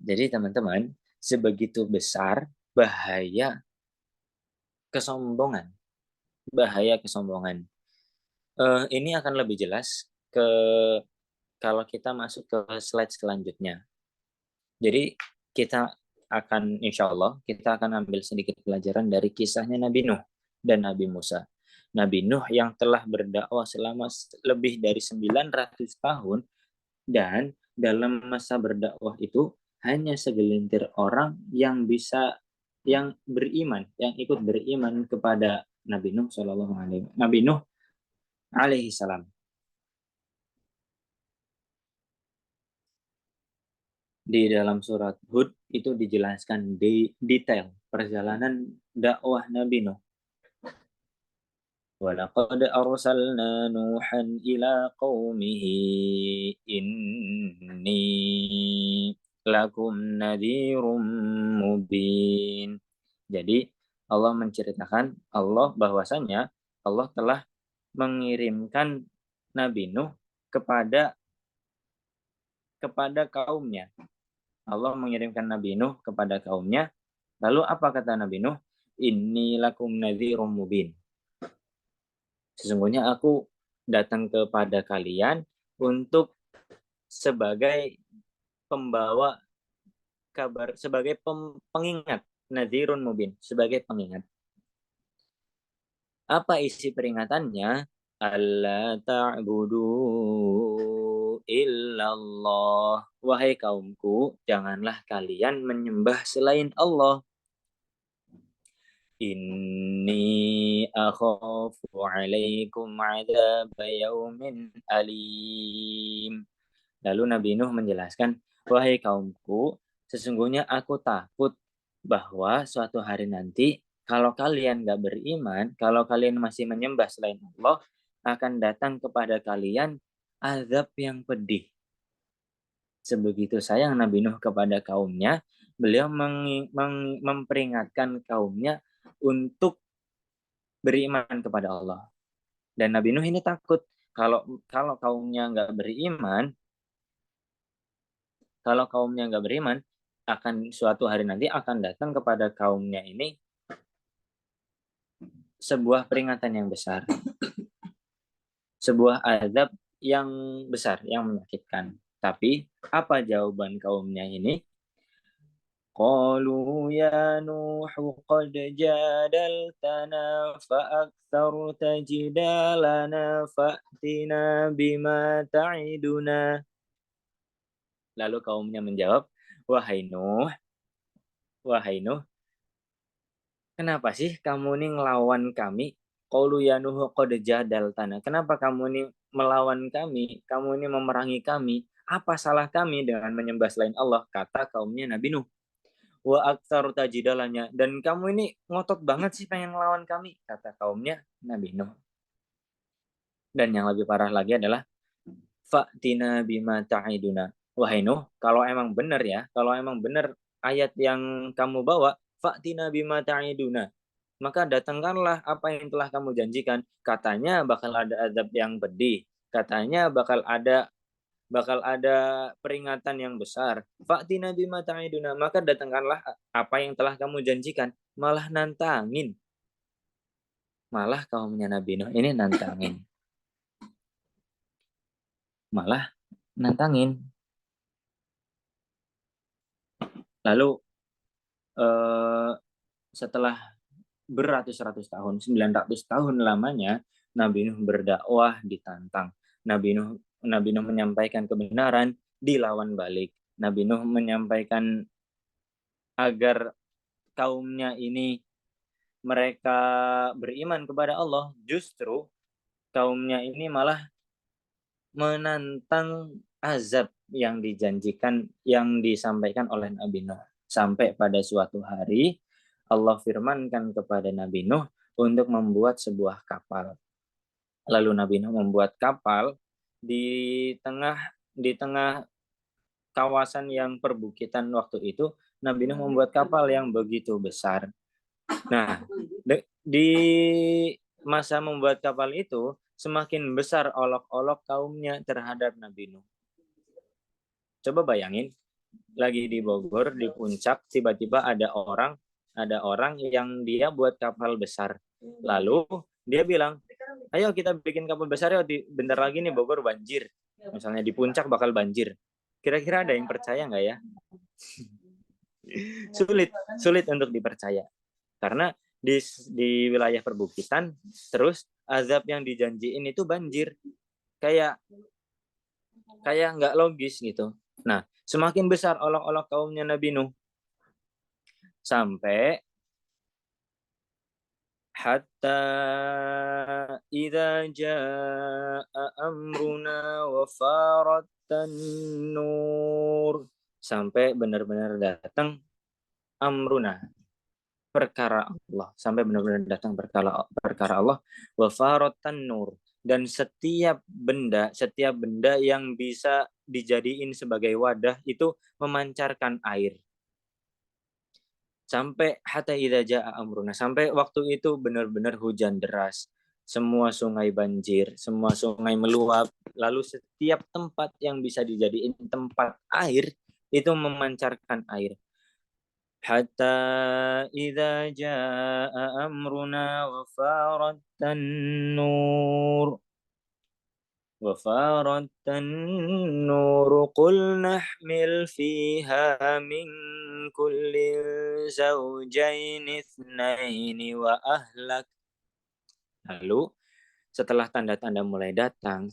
Jadi teman-teman, sebegitu besar bahaya kesombongan. Ini akan lebih jelas kalau kita masuk ke slide selanjutnya. Jadi insya Allah kita akan ambil sedikit pelajaran dari kisahnya Nabi Nuh dan Nabi Musa. Nabi Nuh yang telah berdakwah selama lebih dari 900 tahun, dan dalam masa berdakwah itu hanya segelintir orang yang beriman, yang ikut beriman kepada Nabi Nuh alaihi salam. Di dalam surat Hud itu dijelaskan detail perjalanan dakwah Nabi Nuh. Walaqad arsalna Nuhan ila qaumihi inni lakum nadhirum mubin. Jadi Allah menceritakan bahwasanya Allah telah mengirimkan Nabi Nuh kepada kaumnya. Allah mengirimkan Nabi Nuh kepada kaumnya. Lalu apa kata Nabi Nuh? Inni lakum nadhirum mubin. Sesungguhnya aku datang kepada kalian untuk sebagai pembawa kabar sebagai pengingat, nadhirun mubin, sebagai pengingat. Apa isi peringatannya? Alla ta'budu illallah. Wahai kaumku, janganlah kalian menyembah selain Allah. Inni akhafu alaikum adab yaumin alim. Lalu Nabi Nuh menjelaskan, wahai kaumku, sesungguhnya aku takut bahwa suatu hari nanti kalau kalian gak beriman, kalau kalian masih menyembah selain Allah, akan datang kepada kalian azab yang pedih. Sebegitu sayang Nabi Nuh kepada kaumnya, beliau memperingatkan kaumnya untuk beriman kepada Allah. Dan Nabi Nuh ini takut kalau kaumnya nggak beriman, akan suatu hari nanti akan datang kepada kaumnya ini sebuah peringatan yang besar, sebuah azab yang besar, yang menyakitkan. Tapi apa jawaban kaumnya ini? Qalu ya Nuh qad jadaltana fa'aktsarta jidalana fa'tina bima ta'iduna. Lalu kaumnya menjawab, wahai Nuh, kenapa sih kamu ini ngelawan kami? Qalu ya Nuh qad jadaltana. Kenapa kamu ini melawan kami? Kamu ini memerangi kami? Apa salah kami dengan menyembah selain Allah? Kata kaumnya Nabi Nuh. Wa aktsaru tajidalanya, dan kamu ini ngotot banget sih pengen ngelawan kami, kata kaumnya Nabi Nuh. Dan yang lebih parah lagi adalah fa'tina bima ta'iduna. Wahai Nuh, kalau emang benar ayat yang kamu bawa, fa'tina bima ta'iduna, maka datangkanlah apa yang telah kamu janjikan. Katanya bakal ada azab yang pedih, katanya bakal ada peringatan yang besar. Fa'tina bima ta'iduna, maka datangkanlah apa yang telah kamu janjikan. Malah nantangin. Malah kaumnya Nabi Nuh ini nantangin. Lalu setelah beratus-ratus tahun, 900 tahun lamanya, Nabi Nuh berdakwah ditantang. Nabi Nuh menyampaikan kebenaran, dilawan balik. Nabi Nuh menyampaikan agar kaumnya ini mereka beriman kepada Allah, justru kaumnya ini malah menantang azab yang dijanjikan, yang disampaikan oleh Nabi Nuh. Sampai pada suatu hari Allah firmankan kepada Nabi Nuh untuk membuat sebuah kapal. Lalu Nabi Nuh membuat kapal di tengah kawasan yang perbukitan waktu itu. Nabi Nuh membuat kapal yang begitu besar. Nah, di masa membuat kapal itu semakin besar olok-olok kaumnya terhadap Nabi Nuh. Coba bayangin, lagi di Bogor di puncak, tiba-tiba ada orang yang dia buat kapal besar. Lalu dia bilang, ayo kita bikin kapal besar ya, bentar lagi nih Bogor banjir. Misalnya di puncak bakal banjir. Kira-kira ada yang percaya nggak ya? Sulit untuk dipercaya. Karena di wilayah perbukitan, terus azab yang dijanjiin itu banjir. Kayak nggak logis gitu. Nah, semakin besar olok-olok kaumnya Nabi Nuh. Sampai hatta idza jaa amruna wa farattan nur, sampai benar-benar datang amruna, perkara Allah, sampai benar-benar datang perkara Allah, wa farattan nur, dan setiap benda yang bisa dijadiin sebagai wadah itu memancarkan air. Sampai hatta idza jaa amruna, sampai waktu itu benar-benar hujan deras, semua sungai banjir, semua sungai meluap, lalu setiap tempat yang bisa dijadiin tempat air itu memancarkan air. Hatta idza jaa amruna wa farattan nur وفارت النور قل نحمل فيها من كل زوجين اثنين وأهلك. Lalu setelah tanda-tanda mulai datang,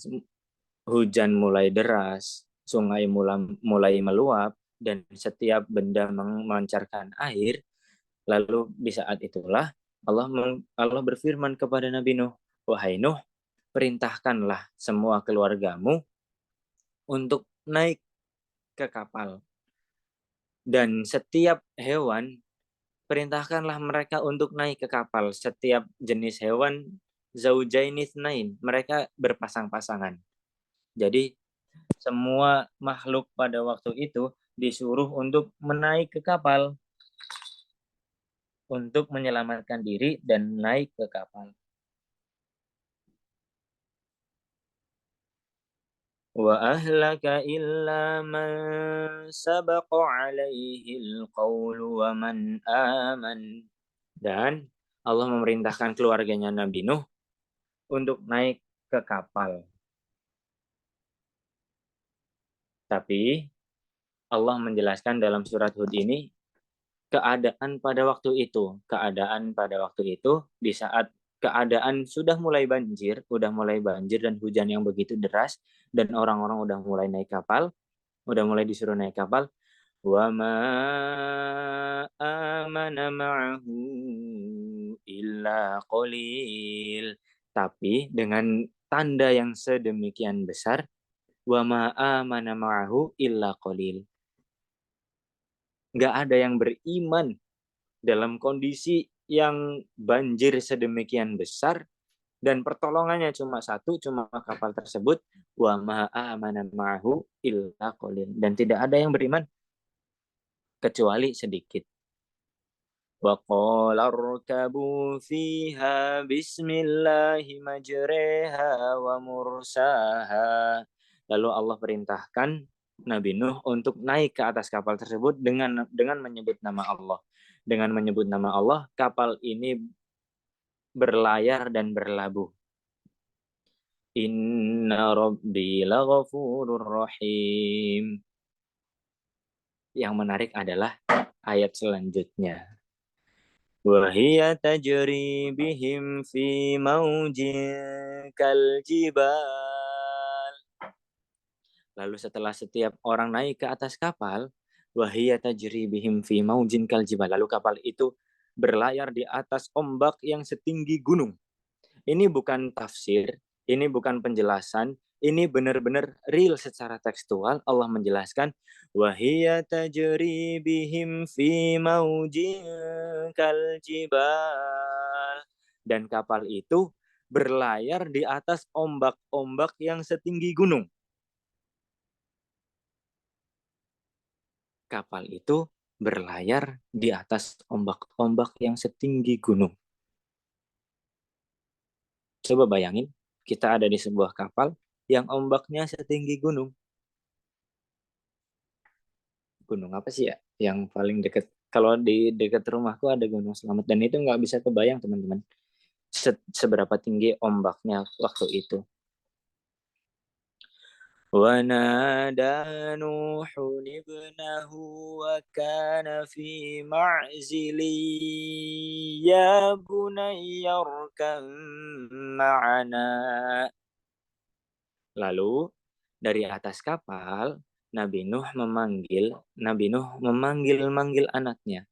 hujan mulai deras, sungai mulai meluap, dan setiap benda memancarkan air, lalu di saat itulah Allah berfirman kepada Nabi Nuh, wahai Nuh, perintahkanlah semua keluargamu untuk naik ke kapal. Dan setiap hewan, perintahkanlah mereka untuk naik ke kapal. Setiap jenis hewan, zaujainitsnain, mereka berpasang-pasangan. Jadi semua makhluk pada waktu itu disuruh untuk menaik ke kapal untuk menyelamatkan diri dan naik ke kapal. Wa ahlaka illa man sabaqa alaihi alqawlu wa man aman. Dan Allah memerintahkan keluarganya Nabi Nuh untuk naik ke kapal. Tapi Allah menjelaskan dalam surat Hud ini keadaan pada waktu itu. Keadaan pada waktu itu di saat keadaan sudah mulai banjir dan hujan yang begitu deras dan orang-orang udah mulai naik kapal, udah mulai disuruh naik kapal. Wa ma amana ma'ahu illa qalil. Tapi dengan tanda yang sedemikian besar, wa ma amana ma'ahu illa qalil. Nggak ada yang beriman dalam kondisi yang banjir sedemikian besar dan pertolongannya cuma satu, cuma kapal tersebut, wa ma amana ma'ahu illa qalil, dan tidak ada yang beriman kecuali sedikit. Wa qala rkabu fiha bismillahi majreha wa mursaha. Lalu Allah perintahkan Nabi Nuh untuk naik ke atas kapal tersebut dengan menyebut nama Allah. Dengan menyebut nama Allah, kapal ini berlayar dan berlabuh. Inna rabbi laghafurur rahim. Yang menarik adalah ayat selanjutnya. Wa hiya tajri bihim fi maujin kaljibal. Lalu setelah setiap orang naik ke atas kapal, wa hiya tajri bihim fi maujin kaljibal. Lalu kapal itu berlayar di atas ombak yang setinggi gunung. Ini bukan tafsir, ini bukan penjelasan, ini benar-benar real secara tekstual. Allah menjelaskan, wa hiya tajri bihim fi maujin kaljibal. Dan kapal itu berlayar di atas ombak-ombak yang setinggi gunung. Kapal itu berlayar di atas ombak-ombak yang setinggi gunung. Coba bayangin, kita ada di sebuah kapal yang ombaknya setinggi gunung. Gunung apa sih ya yang paling dekat? Kalau di dekat rumahku ada Gunung Slamet, dan itu nggak bisa kebayang teman-teman seberapa tinggi ombaknya waktu itu. وَنَادَى نُوحٌ ابْنَهُ وَكَانَ فِي مَعْزِلٍ يَا بُنَيَّ ارْكَبْ مَعَنَا. Lalu dari atas kapal Nabi Nuh memanggil anaknya.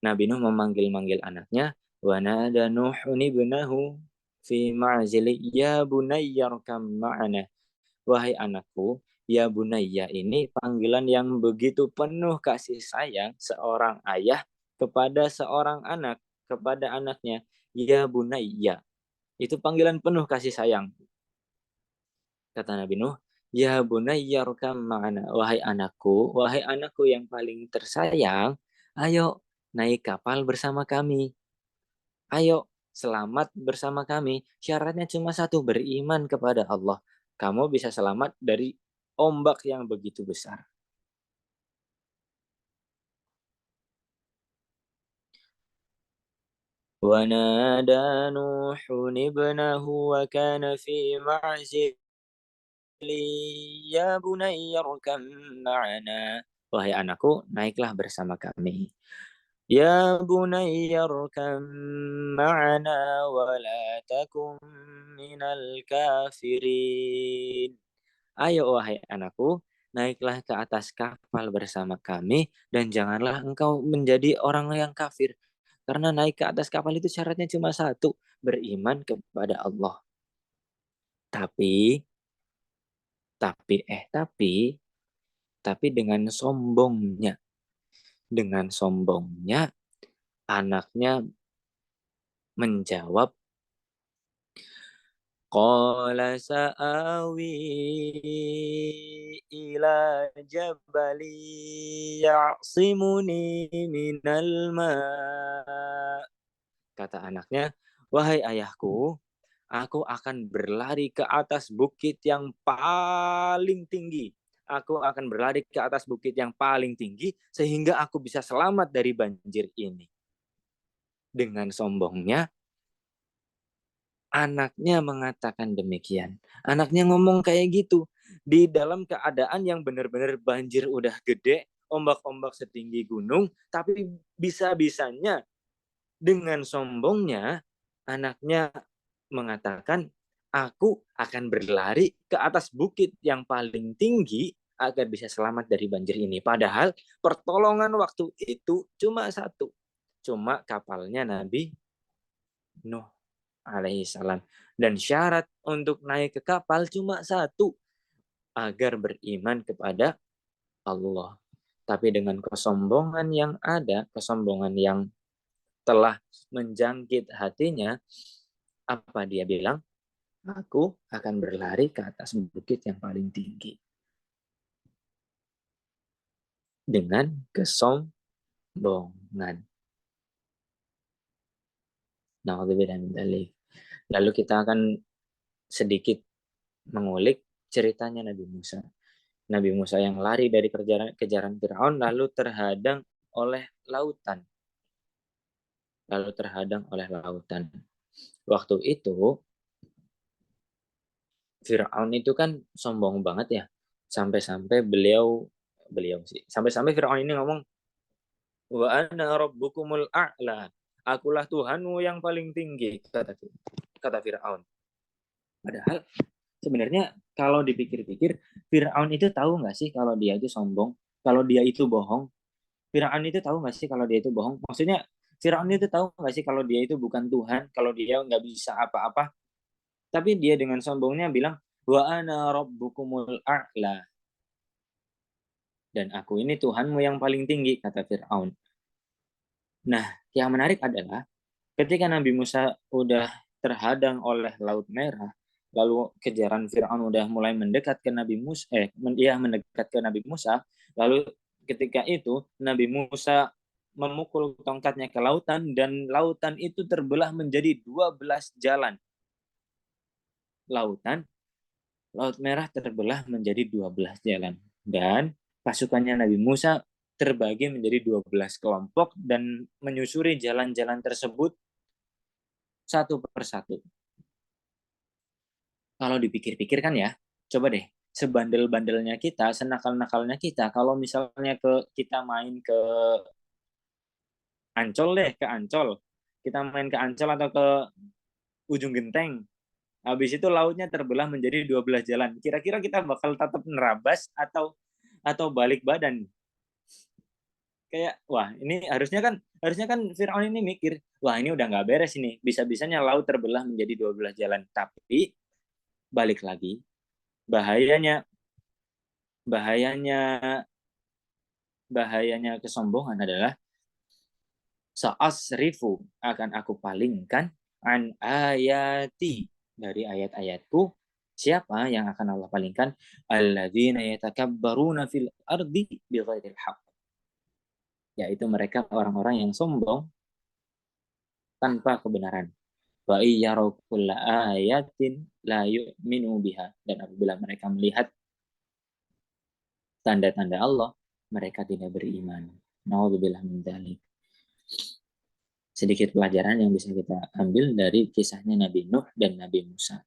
Nabi Nuh memanggil anaknya. Wa nada Nuhun ibnahu fi ma'zili ya bunayya arkam ma'ana. Wahai anakku, ya bunayya ini panggilan yang begitu penuh kasih sayang seorang ayah kepada seorang anak, kepada anaknya. Ya bunayya. Itu panggilan penuh kasih sayang. Kata Nabi Nuh, ya bunayya arkam ma'ana. Wahai anakku yang paling tersayang, ayo naik kapal bersama kami. Ayo selamat bersama kami. Syaratnya cuma satu, beriman kepada Allah. Kamu bisa selamat dari ombak yang begitu besar. ونادى نوح ابنه وكان في معزل ya bunayya arkam ma'ana. Wahai anakku, naiklah bersama kami. Ya bunayya arkam ma'ana wa la takum minal kafirin. Ayo wahai anakku, naiklah ke atas kapal bersama kami dan janganlah engkau menjadi orang yang kafir. Karena naik ke atas kapal itu syaratnya cuma satu, beriman kepada Allah. Tapi tapi dengan sombongnya anaknya menjawab, qala sa'awi ila jabali ya'simuni minal ma'. Kata anaknya, wahai ayahku, aku akan berlari ke atas bukit yang paling tinggi. Aku akan berlari ke atas bukit yang paling tinggi sehingga aku bisa selamat dari banjir ini. Dengan sombongnya, anaknya mengatakan demikian. Anaknya ngomong kayak gitu. Di dalam keadaan yang benar-benar banjir udah gede, ombak-ombak setinggi gunung, tapi bisa-bisanya dengan sombongnya, anaknya mengatakan, aku akan berlari ke atas bukit yang paling tinggi agar bisa selamat dari banjir ini. Padahal pertolongan waktu itu cuma satu. Cuma kapalnya Nabi Nuh alaihissalam. Dan syarat untuk naik ke kapal cuma satu. Agar beriman kepada Allah. Tapi dengan kesombongan yang ada, kesombongan yang telah menjangkit hatinya, apa dia bilang? Aku akan berlari ke atas bukit yang paling tinggi. Dengan kesombongan. Lalu kita akan sedikit mengulik ceritanya Nabi Musa. Nabi Musa yang lari dari kejaran Firaun lalu terhadang oleh lautan. Waktu itu Firaun itu kan sombong banget ya. Sampai-sampai sampai-sampai Firaun ini ngomong, wa ana rabbukumul a'la. Akulah Tuhanmu yang paling tinggi, kata Firaun. Padahal sebenarnya kalau dipikir-pikir, Firaun itu tahu nggak sih kalau dia itu sombong, kalau dia itu bohong? Firaun itu tahu nggak sih kalau dia itu bohong? Maksudnya Firaun itu tahu nggak sih kalau dia itu bukan Tuhan, kalau dia nggak bisa apa-apa? Tapi dia dengan sombongnya bilang, wa ana rabbukumul a'la. Dan aku ini Tuhanmu yang paling tinggi, kata Fir'aun. Nah, yang menarik adalah ketika Nabi Musa udah terhadang oleh Laut Merah, lalu kejaran Fir'aun udah mulai mendekat ke Nabi Musa, mendekat ke Nabi Musa, lalu ketika itu Nabi Musa memukul tongkatnya ke lautan dan lautan itu terbelah menjadi 12 jalan. Laut Merah terbelah menjadi 12 jalan. Dan pasukannya Nabi Musa terbagi menjadi 12 kelompok dan menyusuri jalan-jalan tersebut satu persatu. Kalau dipikir-pikir kan ya, coba deh, sebandel-bandelnya kita, senakal-nakalnya kita, kalau misalnya kita main ke Ancol ke Ancol. Kita main ke Ancol atau ke Ujung Genteng. Habis itu lautnya terbelah menjadi 12 jalan. Kira-kira kita bakal tetap nerabas atau balik badan? Kayak, wah ini harusnya kan Fir'aun ini mikir, wah ini udah nggak beres ini. Bisa-bisanya laut terbelah menjadi 12 jalan. Tapi balik lagi, bahayanya kesombongan adalah sa'asrifu, akan aku palingkan an ayati, dari ayat-ayatku. Siapa yang akan Allah palingkan? Alladzina yatakabbaruna fil ardi bighairil haqq, yaitu mereka orang-orang yang sombong tanpa kebenaran. Wa iyyaraw kulla ayatin la yu'minu biha, dan apabila mereka melihat tanda-tanda Allah, mereka tidak beriman. Nauzubillah min dzalik. sedikit pelajaran yang bisa kita ambil dari kisahnya Nabi Nuh dan Nabi Musa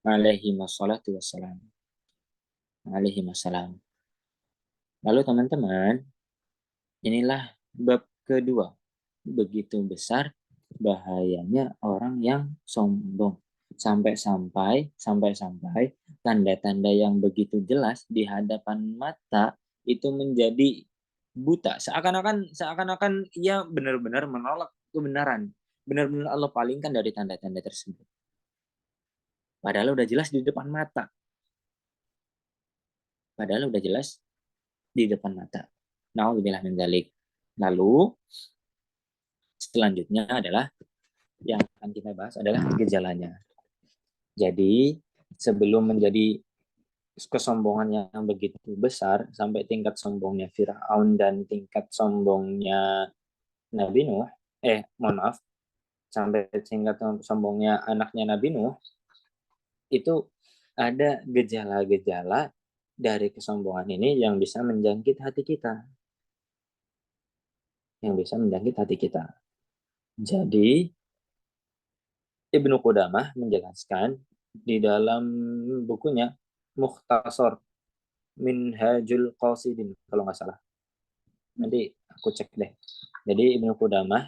alaihi wassalatu wassalam. Alaihi wassalam. Lalu teman-teman, inilah bab kedua. Begitu besar bahayanya orang yang sombong. Sampai-sampai tanda-tanda yang begitu jelas di hadapan mata itu menjadi buta. Seakan-akan ia benar-benar menolak kebenaran. Benar-benar Allah palingkan dari tanda-tanda tersebut. Padahal udah jelas di depan mata. Padahal udah jelas di depan mata. Na'udzubillah min dzalik. Lalu selanjutnya adalah yang akan kita bahas adalah gejalanya. Jadi sebelum menjadi kesombongan yang begitu besar sampai tingkat sombongnya Firaun dan tingkat sombongnya Nabi Nuh, mohon maaf, sampai tingkat sombongnya anaknya Nabi Nuh, itu ada gejala-gejala dari kesombongan ini yang bisa menjangkit hati kita. Yang bisa menjangkit hati kita. Jadi Ibnu Qudamah menjelaskan di dalam bukunya Mukhtasar Minhajul Qasidin kalau nggak salah. Nanti aku cek deh. Jadi Ibnu Qudamah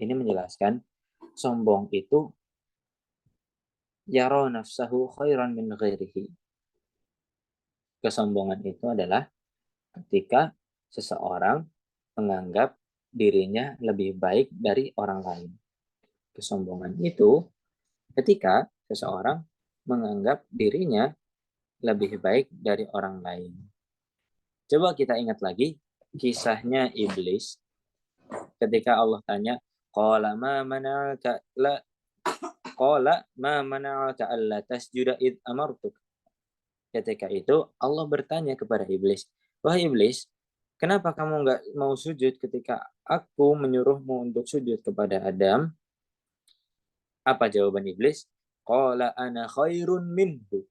ini menjelaskan sombong itu yara nafsahu khairan min ghairihi. Kesombongan itu adalah ketika seseorang menganggap dirinya lebih baik dari orang lain. Kesombongan itu ketika seseorang menganggap dirinya lebih baik dari orang lain. Coba kita ingat lagi kisahnya iblis ketika Allah tanya, qala ma mana'aka alla tasjuda id amartuk. Ketika itu Allah bertanya kepada iblis, wahai iblis, kenapa kamu nggak mau sujud ketika aku menyuruhmu untuk sujud kepada Adam? Apa jawaban iblis? Qala ana khairun minhu.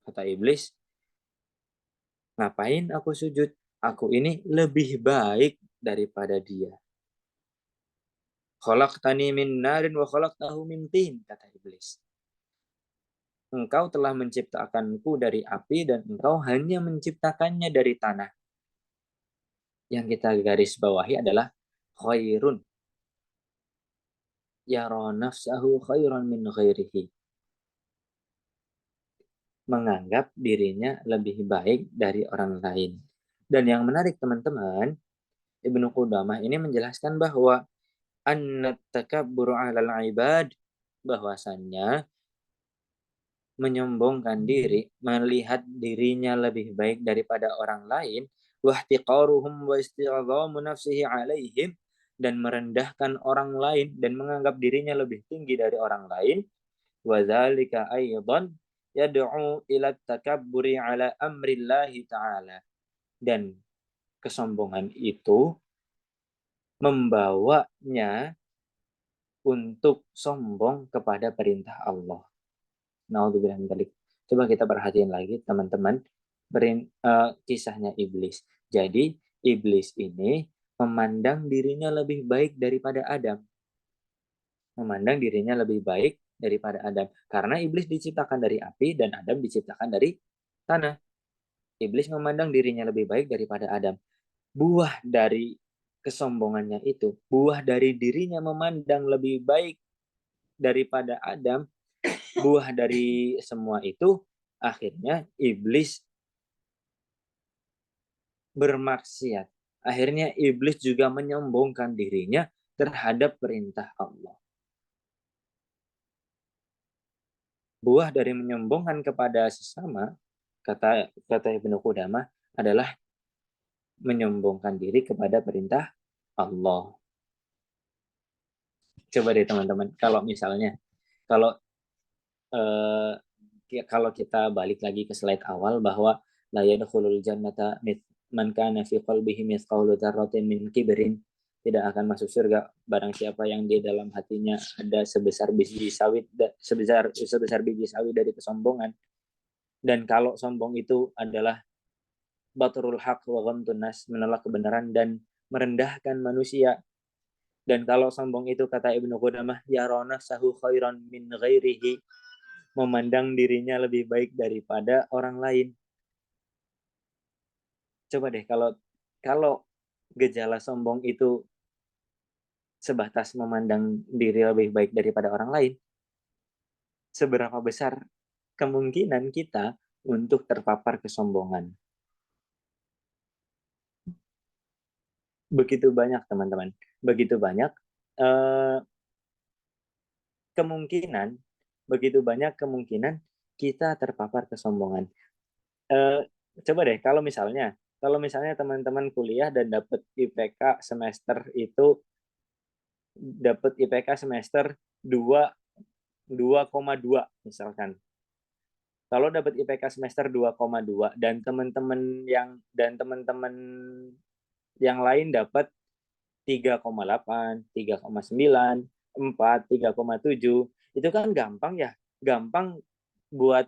Kata iblis, ngapain aku sujud? Aku ini lebih baik daripada dia. Khalaqtani min narin wa khalaqtahu min tin, kata iblis. Engkau telah menciptakanku dari api dan engkau hanya menciptakannya dari tanah. Yang kita garis bawahi adalah khairun. Yara nafsahu khairan min ghairihi. Menganggap dirinya lebih baik dari orang lain. Dan yang menarik teman-teman, Ibnu Qudamah ini menjelaskan bahwa annat takabbur 'alal 'ibad, bahwasannya menyombongkan diri, melihat dirinya lebih baik daripada orang lain, wahtiqaruhum wa istighamu nafsihi 'alaihim, dan merendahkan orang lain dan menganggap dirinya lebih tinggi dari orang lain, wa dzalika aidan yad'u ila takabburi 'ala amrillahi ta'ala. Dan kesombongan itu membawanya untuk sombong kepada perintah Allah. Naudzubillah min dzalik. Coba kita perhatiin lagi teman-teman kisahnya iblis. Jadi iblis ini memandang dirinya lebih baik daripada Adam. Memandang dirinya lebih baik daripada Adam. Karena iblis diciptakan dari api dan Adam diciptakan dari tanah. Iblis memandang dirinya lebih baik daripada Adam. Buah dari kesombongannya itu, buah dari dirinya memandang lebih baik daripada Adam, buah dari semua itu akhirnya iblis bermaksiat. Akhirnya iblis juga menyombongkan dirinya terhadap perintah Allah. Buah dari menyombongkan kepada sesama, kata Ibnu Qudamah, adalah menyombongkan diri kepada perintah Allah. Coba deh teman-teman, kalau misalnya kalau kita balik lagi ke slide awal bahwa la yadkhulul jannata man kana fi qalbihi mithqalu dzarratin min kibrin, tidak akan masuk surga barang siapa yang di dalam hatinya ada sebesar biji sawit sebesar biji sawit dari kesombongan. Dan kalau sombong itu adalah baturul haq wa ghamtun nas, menolak kebenaran dan merendahkan manusia. Dan kalau sombong itu kata Ibnu Qudamah, yarona sahu khairan min ghairihi, memandang dirinya lebih baik daripada orang lain. Coba deh kalau gejala sombong itu sebatas memandang diri lebih baik daripada orang lain, seberapa besar kemungkinan kita untuk terpapar kesombongan? Begitu banyak, teman-teman. Begitu banyak kemungkinan, kita terpapar kesombongan. Coba deh, kalau misalnya teman-teman kuliah dan dapat IPK semester 2,2 misalkan. Kalau dapat IPK semester 2,2 dan teman-teman yang lain dapat 3,8, 3,9, 4, 3,7, itu kan gampang ya. Gampang buat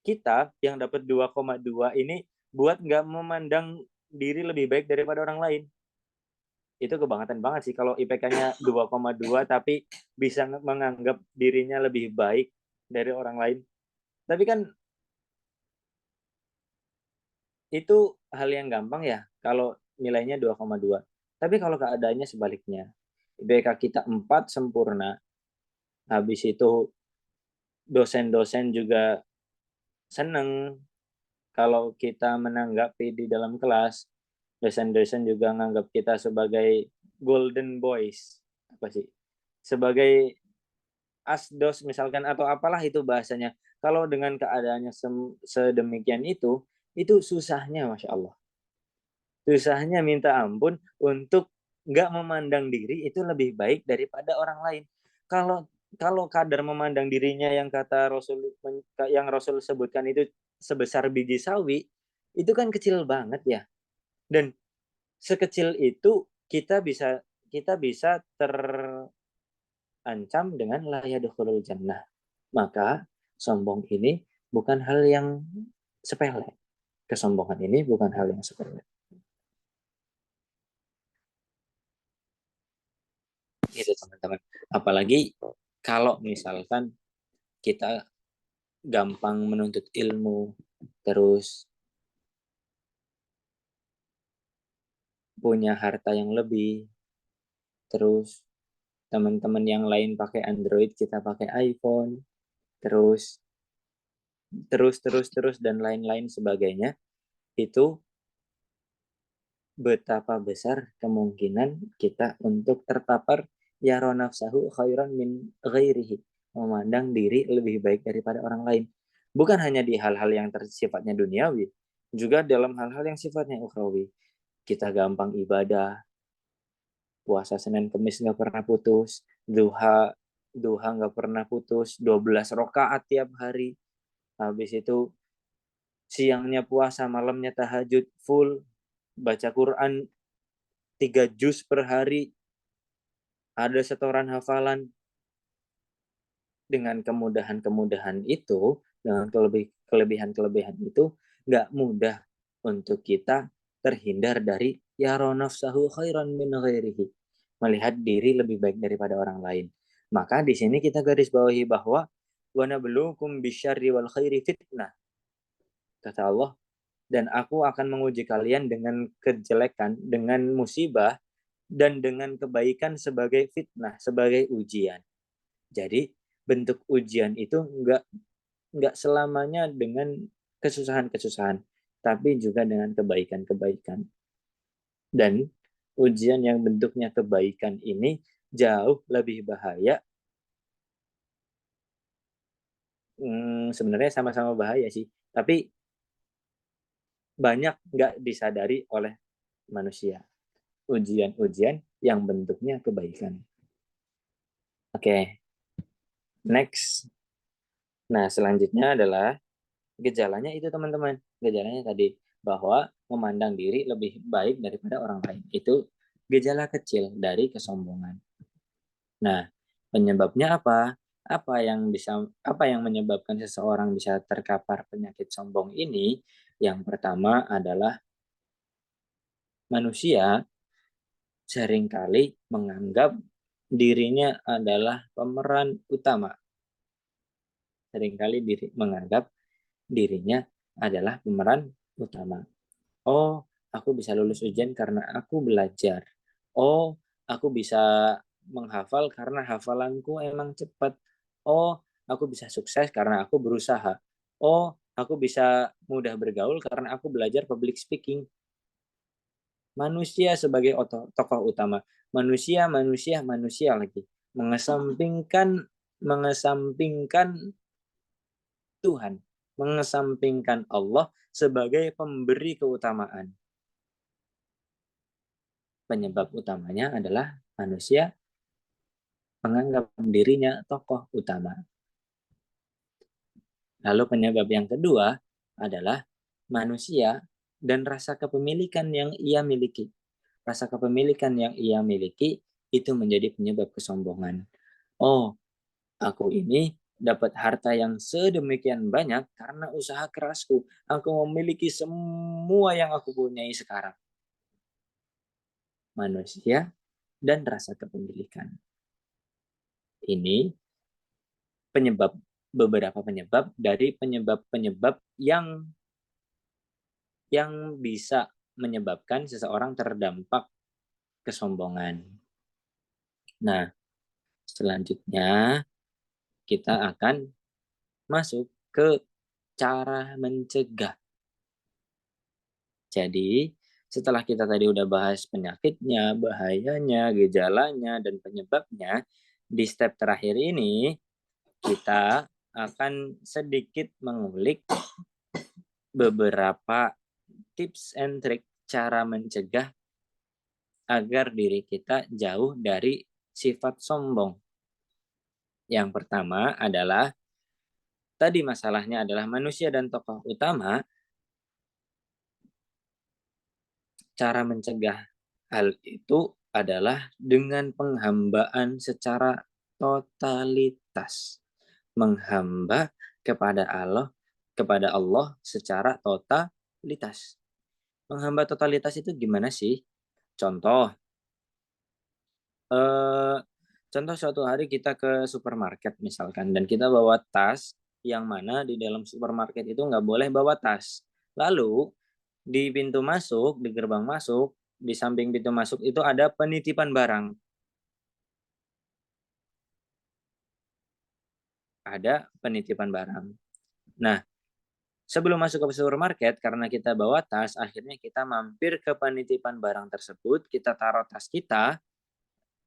kita yang dapat 2,2 ini buat nggak memandang diri lebih baik daripada orang lain. Itu kebangetan banget sih kalau IPK-nya 2,2 tapi bisa menganggap dirinya lebih baik dari orang lain. Tapi kan itu hal yang gampang ya kalau nilainya 2,2. Tapi kalau keadaannya sebaliknya, IPK kita 4 sempurna, habis itu dosen-dosen juga seneng kalau kita menanggapi di dalam kelas, dosen-dosen juga menganggap kita sebagai golden boys, apa sih? Sebagai asdos misalkan atau apalah itu bahasanya. Kalau dengan keadaannya sedemikian itu susahnya Masya Allah. Susahnya minta ampun untuk nggak memandang diri itu lebih baik daripada orang lain. Kalau kadar memandang dirinya yang kata Rasul yang Rasul sebutkan itu sebesar biji sawi, itu kan kecil banget ya. Dan sekecil itu kita bisa terancam dengan la yadkhulul jannah. Maka sombong ini bukan hal yang sepele. Kesombongan ini bukan hal yang sepele. Gitu teman-teman. Apalagi kalau misalkan kita gampang menuntut ilmu, terus punya harta yang lebih, terus teman-teman yang lain pakai Android, kita pakai iPhone, terus dan lain-lain sebagainya, itu betapa besar kemungkinan kita untuk terpapar yara nafsahu khairan min ghairihi, memandang diri lebih baik daripada orang lain. Bukan hanya di hal-hal yang sifatnya duniawi, juga dalam hal-hal yang sifatnya ukhrawi. Kita gampang ibadah, puasa Senin Kemis nggak pernah putus, duha nggak pernah putus, 12 rakaat tiap hari. Habis itu siangnya puasa, malamnya tahajud full, baca Quran 3 juz per hari, ada setoran hafalan. Dengan kemudahan-kemudahan itu, dengan kelebihan-kelebihan itu, nggak mudah untuk kita terhindar dari yara nafsahu khairan min ghairihi, melihat diri lebih baik daripada orang lain. Maka di sini kita garis bawahi bahwa wa nabluukum bisyarri wal khairi fitnah. Kata Allah, dan aku akan menguji kalian dengan kejelekan, dengan musibah, dan dengan kebaikan sebagai fitnah, sebagai ujian. Jadi bentuk ujian itu nggak selamanya dengan kesusahan-kesusahan, tapi juga dengan kebaikan-kebaikan. Dan ujian yang bentuknya kebaikan ini jauh lebih bahaya. Sebenarnya sama-sama bahaya sih, tapi banyak nggak disadari oleh manusia. Ujian-ujian yang bentuknya kebaikan. Oke. Next. Nah, selanjutnya adalah gejalanya itu teman-teman. Gejalanya tadi bahwa memandang diri lebih baik daripada orang lain. Itu gejala kecil dari kesombongan. Nah, penyebabnya apa? Apa yang menyebabkan seseorang bisa terkapar penyakit sombong ini? Yang pertama adalah manusia seringkali menganggap dirinya adalah pemeran utama. Seringkali menganggap dirinya adalah pemeran utama. Oh, aku bisa lulus ujian karena aku belajar. Oh, aku bisa menghafal karena hafalanku emang cepat. Oh, aku bisa sukses karena aku berusaha. Oh, aku bisa mudah bergaul karena aku belajar public speaking. Manusia sebagai tokoh utama. Manusia lagi. Mengesampingkan Tuhan. Mengesampingkan Allah sebagai pemberi keutamaan. Penyebab utamanya adalah manusia menganggap dirinya tokoh utama. Lalu penyebab yang kedua adalah manusia dan rasa kepemilikan yang ia miliki. Rasa kepemilikan yang ia miliki itu menjadi penyebab kesombongan. Oh, aku ini dapat harta yang sedemikian banyak karena usaha kerasku. Aku memiliki semua yang aku punyai sekarang. Manusia dan rasa kepemilikan. Ini beberapa penyebab dari penyebab-penyebab yang bisa menyebabkan seseorang terdampak kesombongan. Nah, selanjutnya kita akan masuk ke cara mencegah. Jadi, setelah kita tadi udah bahas penyakitnya, bahayanya, gejalanya, dan penyebabnya, di step terakhir ini kita akan sedikit mengulik beberapa tips and trick cara mencegah agar diri kita jauh dari sifat sombong. Yang pertama adalah, tadi masalahnya adalah manusia dan tokoh utama. Cara mencegah hal itu adalah dengan penghambaan secara totalitas. Menghamba kepada Allah secara totalitas. Menghamba totalitas itu gimana sih? Contoh, suatu hari kita ke supermarket misalkan, dan kita bawa tas yang mana di dalam supermarket itu nggak boleh bawa tas. Lalu di pintu masuk, di gerbang masuk, di samping pintu masuk itu ada penitipan barang. Ada penitipan barang. Nah, sebelum masuk ke supermarket, karena kita bawa tas, akhirnya kita mampir ke penitipan barang tersebut, kita taruh tas kita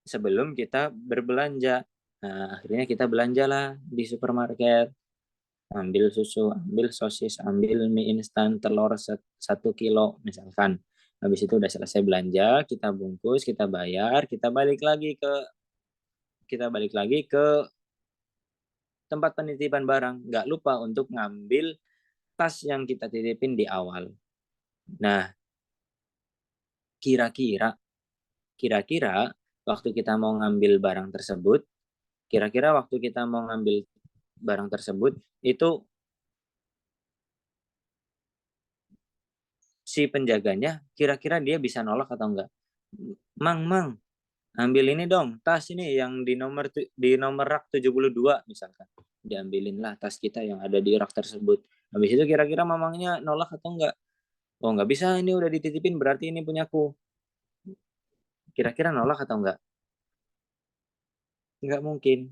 sebelum kita berbelanja. Nah, akhirnya kita belanjalah di supermarket. Ambil susu, ambil sosis, ambil mie instan, telur 1 kilo misalkan. Habis itu udah selesai belanja, kita bungkus, kita bayar, kita balik lagi ke tempat penitipan barang. Nggak lupa untuk ngambil tas yang kita titipin di awal. Nah, kira-kira waktu kita mau ngambil barang tersebut, itu si penjaganya kira-kira dia bisa nolak atau enggak? Mang, ambil ini dong, tas ini yang di nomor rak 72 misalkan. Diambilin lah tas kita yang ada di rak tersebut. Habis itu kira-kira mamangnya nolak atau enggak? Oh, enggak bisa, ini udah dititipin berarti ini punyaku. Kira-kira nolak atau enggak? Enggak mungkin.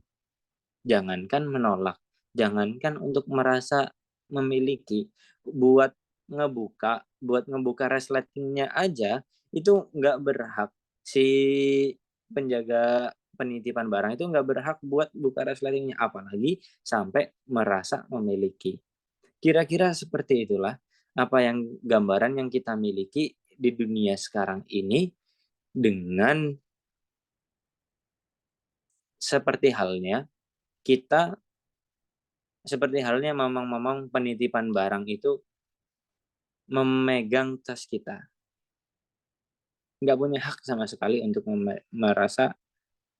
Jangankan menolak, jangankan untuk merasa memiliki, buat ngebuka resletingnya aja itu nggak berhak. Si penjaga penitipan barang itu nggak berhak buat buka resletingnya, apalagi sampai merasa memiliki. Kira-kira seperti itulah gambaran yang kita miliki di dunia sekarang ini, dengan seperti halnya mamang-mamang penitipan barang itu memegang tas kita. Nggak punya hak sama sekali untuk merasa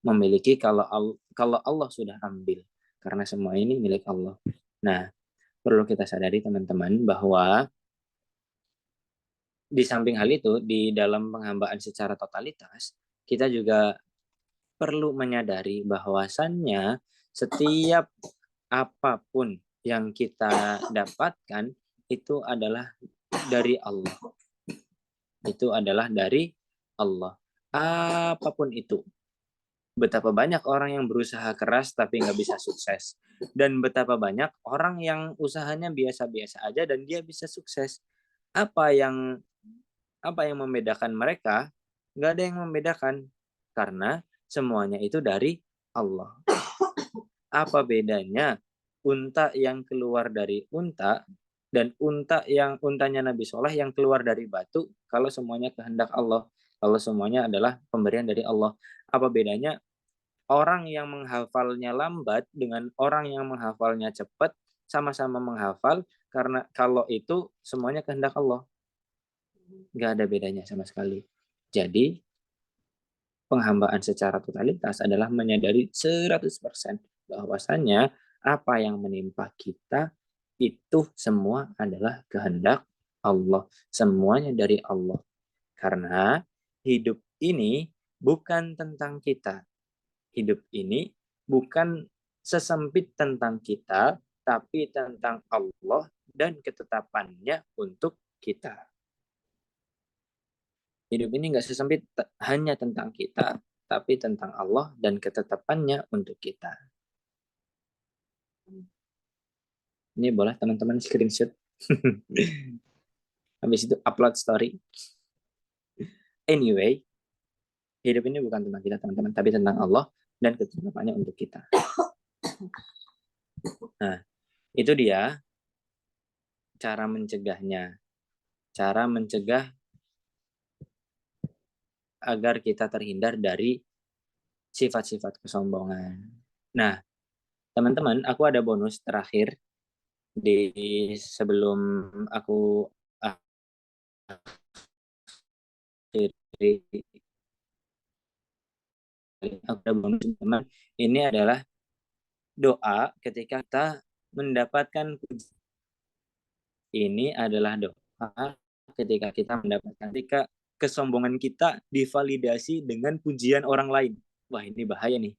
memiliki kalau Allah sudah ambil. Karena semua ini milik Allah. Nah, perlu kita sadari teman-teman bahwa di samping hal itu, di dalam penghambaan secara totalitas, kita juga perlu menyadari bahwasannya setiap apapun yang kita dapatkan itu adalah dari Allah. Itu adalah dari Allah. Apapun itu. Betapa banyak orang yang berusaha keras tapi nggak bisa sukses. Dan betapa banyak orang yang usahanya biasa-biasa aja dan dia bisa sukses. Apa yang membedakan mereka? Nggak ada yang membedakan. Karena semuanya itu dari Allah. Apa bedanya unta yang keluar dari unta dan untanya Nabi Soleh yang keluar dari batu kalau semuanya kehendak Allah? Kalau semuanya adalah pemberian dari Allah. Apa bedanya orang yang menghafalnya lambat dengan orang yang menghafalnya cepat, sama-sama menghafal, karena kalau itu semuanya kehendak Allah. Nggak ada bedanya sama sekali. Jadi, penghambaan secara totalitas adalah menyadari 100% bahwasannya apa yang menimpa kita itu semua adalah kehendak Allah. Semuanya dari Allah. Karena hidup ini bukan tentang kita. Hidup ini bukan sesempit tentang kita, tapi tentang Allah dan ketetapannya untuk kita. Hidup ini nggak sesempit hanya tentang kita, tapi tentang Allah dan ketetapannya untuk kita. Ini boleh teman-teman screenshot. Habis itu upload story. Anyway, hidup ini bukan tentang kita teman-teman, tapi tentang Allah dan ketetapannya untuk kita. Nah, itu dia cara mencegahnya. Cara mencegah agar kita terhindar dari sifat-sifat kesombongan. Nah, teman-teman, aku ada bonus terakhir di sebelum aku akhiri. Aku ada bonus, teman. Ini adalah doa ketika kita mendapatkan pujian. Ini adalah doa ketika kita kesombongan kita divalidasi dengan pujian orang lain. Wah, ini bahaya nih.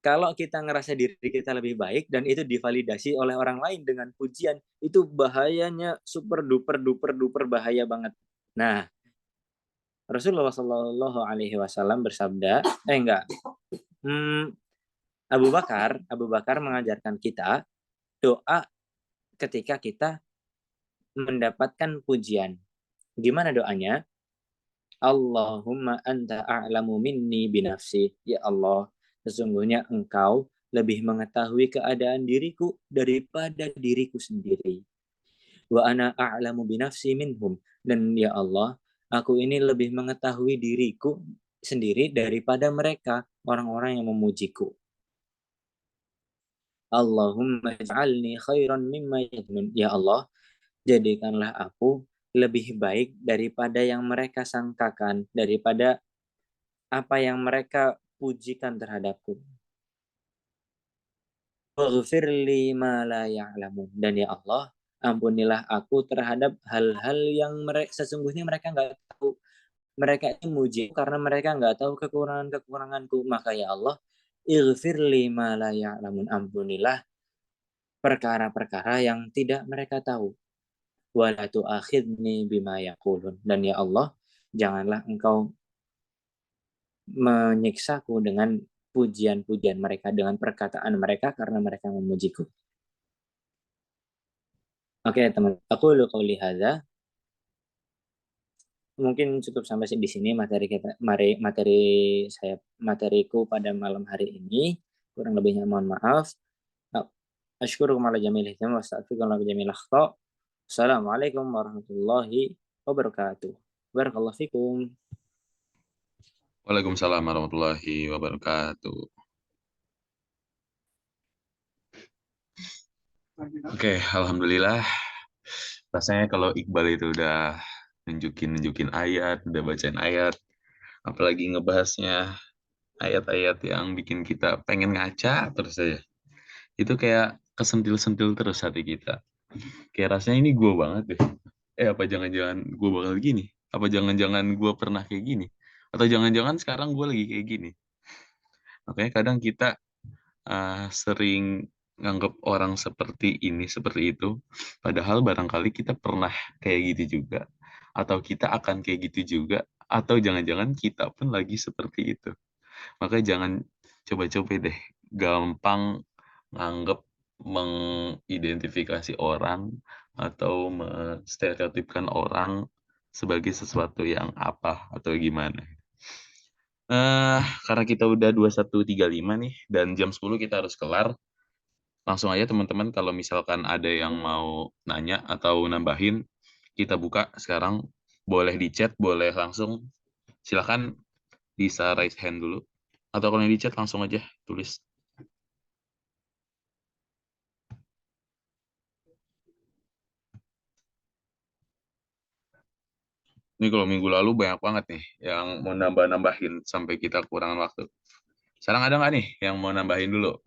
Kalau kita ngerasa diri kita lebih baik dan itu divalidasi oleh orang lain dengan pujian, itu bahayanya super duper duper duper bahaya banget. Nah, Rasulullah Shallallahu Alaihi Wasallam bersabda, Abu Bakar mengajarkan kita doa ketika kita mendapatkan pujian. Gimana doanya? Allahumma anta a'lamu minni binafsi. Ya Allah, sesungguhnya engkau lebih mengetahui keadaan diriku daripada diriku sendiri. Wa ana a'lamu binafsi minhum. Dan ya Allah, aku ini lebih mengetahui diriku sendiri daripada mereka, orang-orang yang memujiku. Allahumma ij'alni khairan mimma yadhnun. Ya Allah, jadikanlah aku lebih baik daripada yang mereka sangkakan, daripada apa yang mereka pujikan terhadapku. Waghfirli ma la ya'lamun. Dan ya Allah, ampunilah aku terhadap hal-hal yang sesungguhnya mereka nggak tahu. Mereka ini muji karena mereka nggak tahu kekuranganku. Maka ya Allah, ighfirli ma la ya'lamun. Ampunilah perkara-perkara yang tidak mereka tahu. Wala tu'akhidni bima yaqulun. Dan ya Allah, janganlah engkau menyiksaku dengan pujian-pujian mereka, dengan perkataan mereka karena mereka memujiku. Oke, teman. Aku qauli hadza. Mungkin cukup sampai di sini materiku pada malam hari ini. Kurang lebihnya mohon maaf. Asykurukum ala jamil hidayah wa astaghfirullaha min jamil akhtha. Assalamualaikum warahmatullahi wabarakatuh. Barakallahu fikum. Waalaikumsalam warahmatullahi wabarakatuh. Oke, alhamdulillah. Rasanya kalau Iqbal itu udah nunjukin ayat, udah bacain ayat, apalagi ngebahasnya ayat-ayat yang bikin kita pengen ngaca terus aja. Itu kayak kesentil-sentil terus hati kita. Kayak rasanya ini gue banget deh. Apa jangan-jangan gue bakal gini? Apa jangan-jangan gue pernah kayak gini? Atau jangan-jangan sekarang gue lagi kayak gini. Makanya kadang kita sering nganggap orang seperti ini, seperti itu. Padahal barangkali kita pernah kayak gitu juga. Atau kita akan kayak gitu juga. Atau jangan-jangan kita pun lagi seperti itu. Makanya jangan coba-coba deh gampang nganggap mengidentifikasi orang atau menstereotipkan orang sebagai sesuatu yang apa atau gimana. Karena kita udah 21.35 nih dan jam 10 kita harus kelar. Langsung aja teman-teman kalau misalkan ada yang mau nanya atau nambahin, kita buka sekarang. Boleh di chat, boleh langsung. Silakan bisa raise hand dulu. Atau kalau yang di chat langsung aja tulis. Ini kalau minggu lalu banyak banget nih yang mau nambah-nambahin sampai kita kekurangan waktu. Sekarang ada nggak nih yang mau nambahin dulu?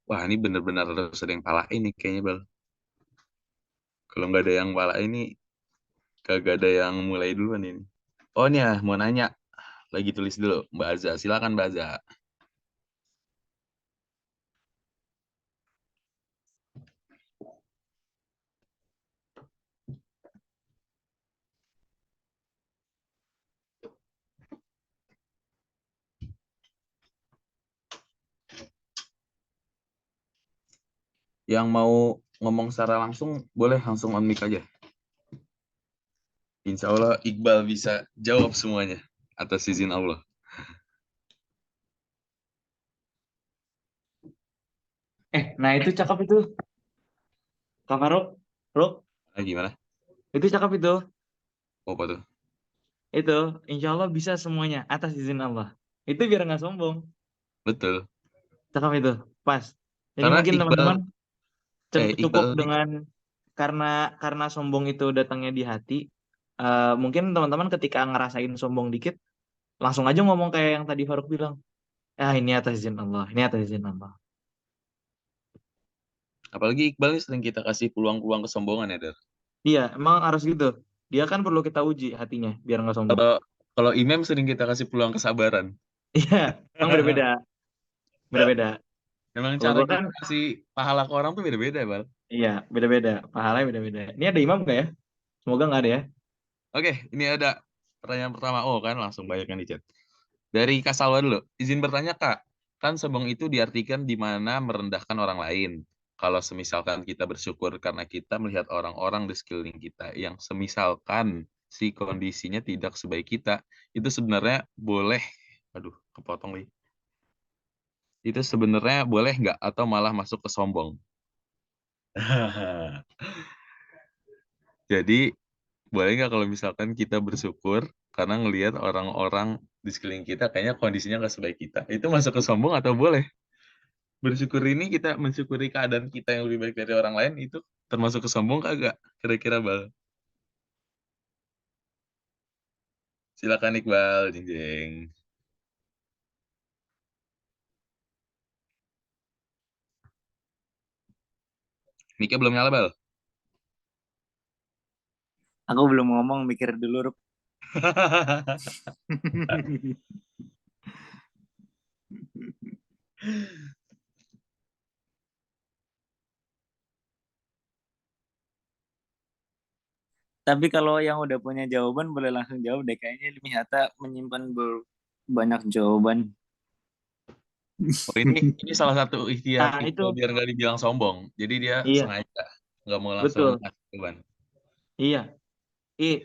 Wah, ini benar-benar harus ada yang pala ini kayaknya, Bal. Kalau nggak ada yang pala ini, kagak ada yang mulai duluan ini. Oh, nih ya, mau nanya. Lagi tulis dulu, Mbak Aza. Silakan, Mbak Aza. Yang mau ngomong secara langsung, boleh langsung on mic aja. Insya Allah Iqbal bisa jawab semuanya atas izin Allah. Nah itu cakep itu. Kak Faruk, Ruk, Gimana? itu cakep itu. Oh, apa tuh? Itu, insya Allah bisa semuanya atas izin Allah. Itu biar nggak sombong. Betul. Cakep itu, pas. Jadi Karena mungkin Iqbal, teman-teman cukup Iqbal dengan karena sombong itu datangnya di hati. Mungkin teman-teman ketika ngerasain sombong dikit, langsung aja ngomong kayak yang tadi Faruk bilang. Ini atas izin Allah, ini atas izin Allah. apalagi Iqbal ini sering kita kasih peluang-peluang kesombongan ya, Dar. Iya, emang harus gitu. Dia kan perlu kita uji hatinya biar nggak sombong. Kalau Imam sering kita kasih peluang kesabaran. Iya, emang beda-beda. Beda-beda. Memang Kalau cara gue kita kan, kasih pahala ke orang tuh beda-beda, Bal. iya, beda-beda. Pahalanya beda-beda. Ini ada imam nggak ya? Semoga nggak ada ya. Oke, ini ada pertanyaan pertama. Oh kan, langsung banyak yang di chat. Dari Kak Salwa dulu. Izin bertanya, Kak. Kan sombong itu diartikan di mana merendahkan orang lain. Kalau semisalkan kita bersyukur karena kita melihat orang-orang di sekeliling kita yang semisalkan si kondisinya tidak sebaik kita, itu sebenarnya boleh, aduh, kepotong nih. Itu sebenarnya boleh nggak atau malah masuk ke sombong? Jadi, boleh nggak kalau misalkan kita bersyukur karena ngelihat orang-orang di sekeliling kita kayaknya kondisinya nggak sebaik kita. Itu masuk ke sombong atau boleh? Bersyukur ini kita mensyukuri keadaan kita yang lebih baik dari orang lain itu termasuk ke sombong kagak? Kira-kira, Bal. Silakan Iqbal, jeng jeng. Mika belum nyala, Bal. Aku belum ngomong, mikir dulu, Rup. Tapi kalau yang udah punya jawaban boleh langsung jawab deh. Kayaknya Ilmi Hatta menyimpan banyak jawaban. Oh, ini salah satu ikhtiar Nah, itu. Iqbal biar nggak dibilang sombong. Jadi dia Iya, sengaja nggak mau langsung betul. ngasih jawaban. Iya.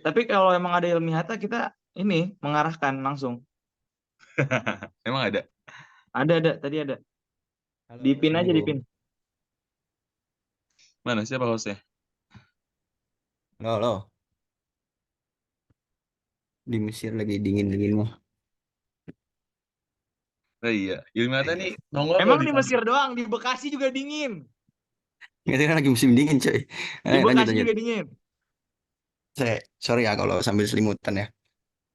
Tapi kalau emang ada ilmi hatta kita ini mengarahkan langsung. Emang ada? Ada, tadi ada. Halo, Dipin aja, Assalamualaikum. dipin. Mana siapa hostnya? Halo, halo. Di Mesir lagi dingin-dingin mah. Oh iya, Ilmi Hatta nih nongol kalau Emang di di Mesir doang, di Bekasi juga dingin. Itu kan lagi musim dingin, coy. Di Lanjut, Bekasi lanjut. juga dingin. Sorry ya kalau sambil selimutan ya.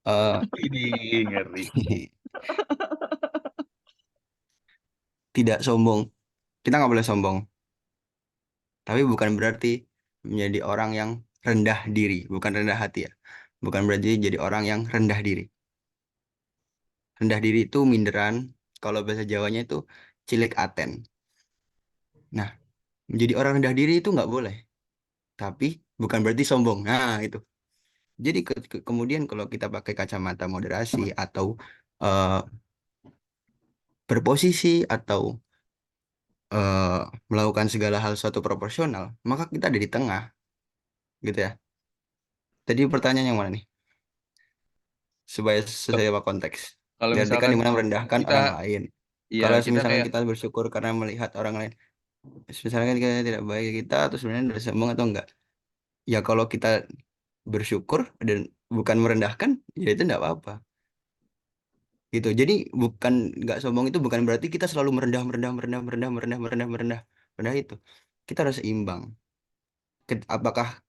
Eh, ini ngeri. tidak sombong. Kita nggak boleh sombong. Tapi bukan berarti menjadi orang yang rendah diri. Bukan rendah hati ya. Bukan berarti jadi orang yang rendah diri. Rendah diri itu minderan. Kalau bahasa Jawanya itu cilik aten. Nah, menjadi orang rendah diri itu nggak boleh. Tapi bukan berarti sombong. Nah, itu. Jadi kemudian kalau kita pakai kacamata moderasi atau eh, berposisi atau eh, melakukan segala hal suatu proporsional, maka kita ada di tengah, gitu ya. Tadi pertanyaan yang mana nih? Supaya sesuai apa konteks. Kalau Diartikan misalkan dimana merendahkan kita, orang lain. ya Kalau kita misalkan kayak, kita bersyukur karena melihat orang lain, misalkan kita tidak baik kita, atau sebenarnya udah sombong atau enggak? Ya kalau kita bersyukur dan bukan merendahkan, ya itu enggak apa-apa. Gitu. Jadi bukan nggak sombong itu bukan berarti kita selalu merendah, merendah, merendah, merendah, merendah, merendah, merendah, merendah itu. Kita harus seimbang. Apakah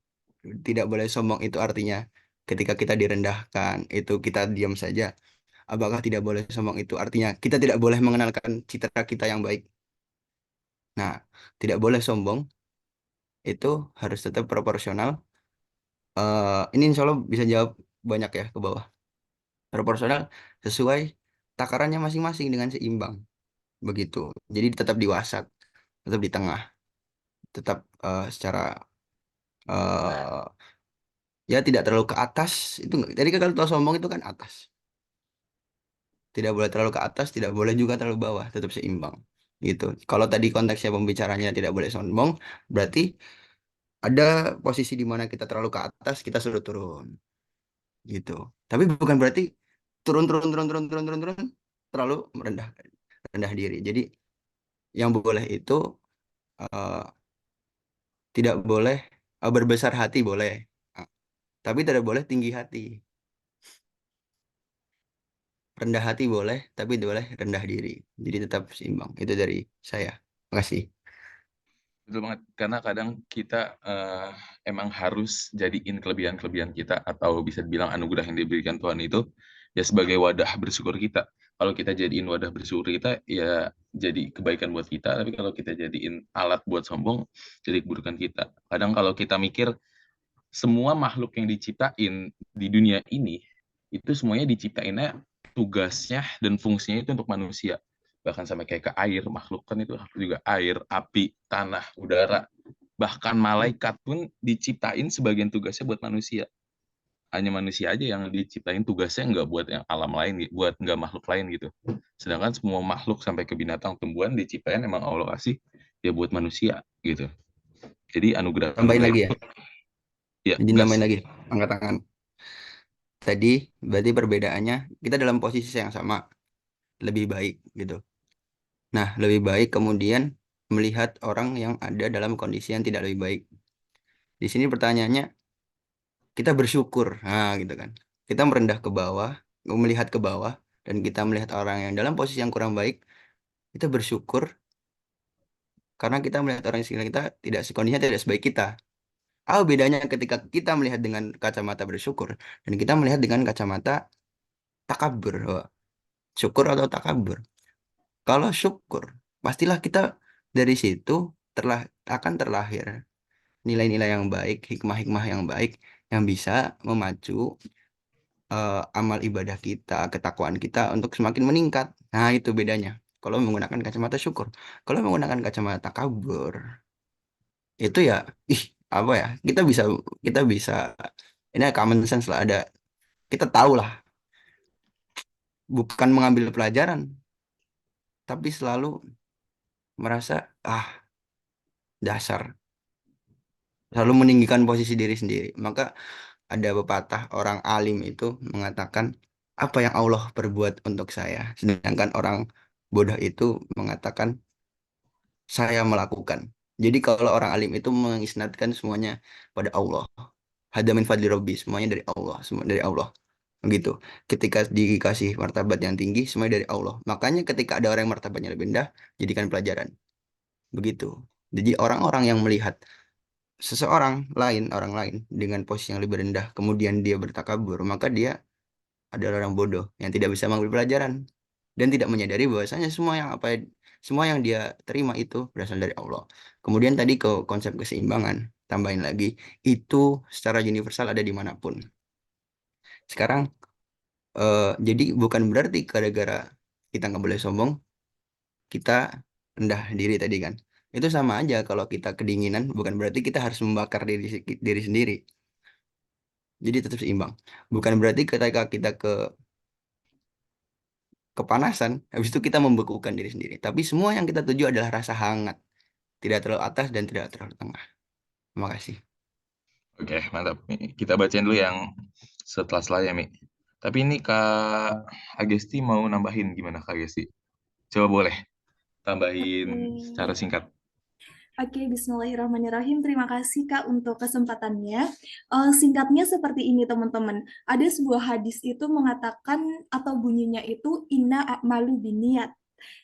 tidak boleh sombong itu artinya ketika kita direndahkan itu kita diam saja? Apakah tidak boleh sombong itu artinya kita tidak boleh mengenalkan citra kita yang baik? Nah, tidak boleh sombong itu harus tetap proporsional. Ini insya Allah bisa jawab banyak ya ke bawah. Proporsional sesuai takarannya masing-masing dengan seimbang. Begitu. Jadi tetap di wasak, tetap di tengah, tetap secara eh, ya tidak terlalu ke atas. Itu nggak. Jadi kan kalau sombong itu kan atas. Tidak boleh terlalu ke atas, tidak boleh juga terlalu bawah, tetap seimbang. Gitu. Kalau tadi konteksnya pembicaranya tidak boleh sombong, berarti ada posisi di mana kita terlalu ke atas, kita suruh turun. Gitu. Tapi bukan berarti turun turun turun turun turun turun turun terlalu merendah rendah diri. Jadi yang boleh itu eh, tidak boleh berbesar hati boleh, Ah, tapi tidak boleh tinggi hati. Rendah hati boleh, tapi tidak boleh rendah diri. Jadi tetap seimbang. Itu dari saya. Makasih. betul banget, karena kadang kita emang harus jadiin kelebihan-kelebihan kita atau bisa dibilang anugerah yang diberikan Tuhan itu ya sebagai wadah bersyukur kita. Kalau kita jadiin wadah bersyukur kita ya jadi kebaikan buat kita, tapi kalau kita jadiin alat buat sombong jadi keburukan kita. Kadang kalau kita mikir semua makhluk yang diciptain di dunia ini itu semuanya diciptainnya tugasnya dan fungsinya itu untuk manusia, bahkan sampai kayak ke air, makhluk kan itu juga air, api, tanah, udara, bahkan malaikat pun diciptain sebagian tugasnya buat manusia. Hanya manusia aja yang diciptain tugasnya nggak buat yang alam lain, buat nggak makhluk lain gitu. Sedangkan semua makhluk sampai ke binatang tumbuhan diciptain emang Allah kasih ya buat manusia gitu. Jadi anugerah Tambahin lagi ya. ya Izin gas. tambahin lagi. Angkat tangan. Tadi berarti perbedaannya kita dalam posisi yang sama. Lebih baik gitu. Nah, lebih baik kemudian melihat orang yang ada dalam kondisi yang tidak lebih baik. Di sini pertanyaannya, kita bersyukur. Nah, gitu kan. Kita merendah ke bawah, melihat ke bawah, dan kita melihat orang yang dalam posisi yang kurang baik, kita bersyukur karena kita melihat orang di sekitar kita tidak kondisinya tidak sebaik kita. Apa bedanya ketika kita melihat dengan kacamata bersyukur dan kita melihat dengan kacamata takabur? Wah, syukur atau takabur? Kalau syukur, pastilah kita dari situ terlah akan terlahir nilai-nilai yang baik, hikmah-hikmah yang baik yang bisa memacu amal ibadah kita, ketakwaan kita untuk semakin meningkat. Nah, itu bedanya. Kalau menggunakan kacamata syukur, kalau menggunakan kacamata kabur, itu ya, ih, apa ya? Kita bisa ini common sense lah ada. Kita tahu lah, bukan mengambil pelajaran, tapi selalu merasa dasar, selalu meninggikan posisi diri sendiri. Maka ada pepatah orang alim itu mengatakan apa yang Allah perbuat untuk saya, sedangkan orang bodoh itu mengatakan saya melakukan. Jadi kalau orang alim itu mengisnadkan semuanya pada Allah. Hada min fadli Rabbi, semuanya dari Allah, semua dari Allah. Begitu. Ketika dikasih martabat yang tinggi, semuanya dari Allah. Makanya ketika ada orang yang martabatnya lebih rendah, jadikan pelajaran. Begitu. Jadi orang-orang yang melihat seseorang lain, orang lain dengan posisi yang lebih rendah, kemudian dia bertakabur, maka dia adalah orang bodoh yang tidak bisa mengambil pelajaran dan tidak menyadari bahwasanya semua yang apa Semua yang dia terima itu berasal dari Allah. Kemudian tadi ke konsep keseimbangan, tambahin lagi, itu secara universal ada dimanapun. Sekarang, jadi bukan berarti gara-gara kita nggak boleh sombong, kita rendah diri tadi kan. Itu sama aja kalau kita kedinginan, bukan berarti kita harus membakar diri sendiri. Jadi tetap seimbang. Bukan berarti ketika kita kepanasan, habis itu kita membekukan diri sendiri. Tapi semua yang kita tuju adalah rasa hangat. Tidak terlalu atas dan tidak terlalu tengah. Terima kasih. Oke, mantap. Kita bacain dulu yang setelah ya, Mi. Tapi ini Kak Agesti mau nambahin gimana Kak Agesti? Coba boleh tambahin secara singkat. Oke, bismillahirrahmanirrahim. Terima kasih Kak untuk kesempatannya. Singkatnya seperti ini teman-teman. Ada sebuah hadis itu mengatakan atau bunyinya itu inna a'malu biniyat.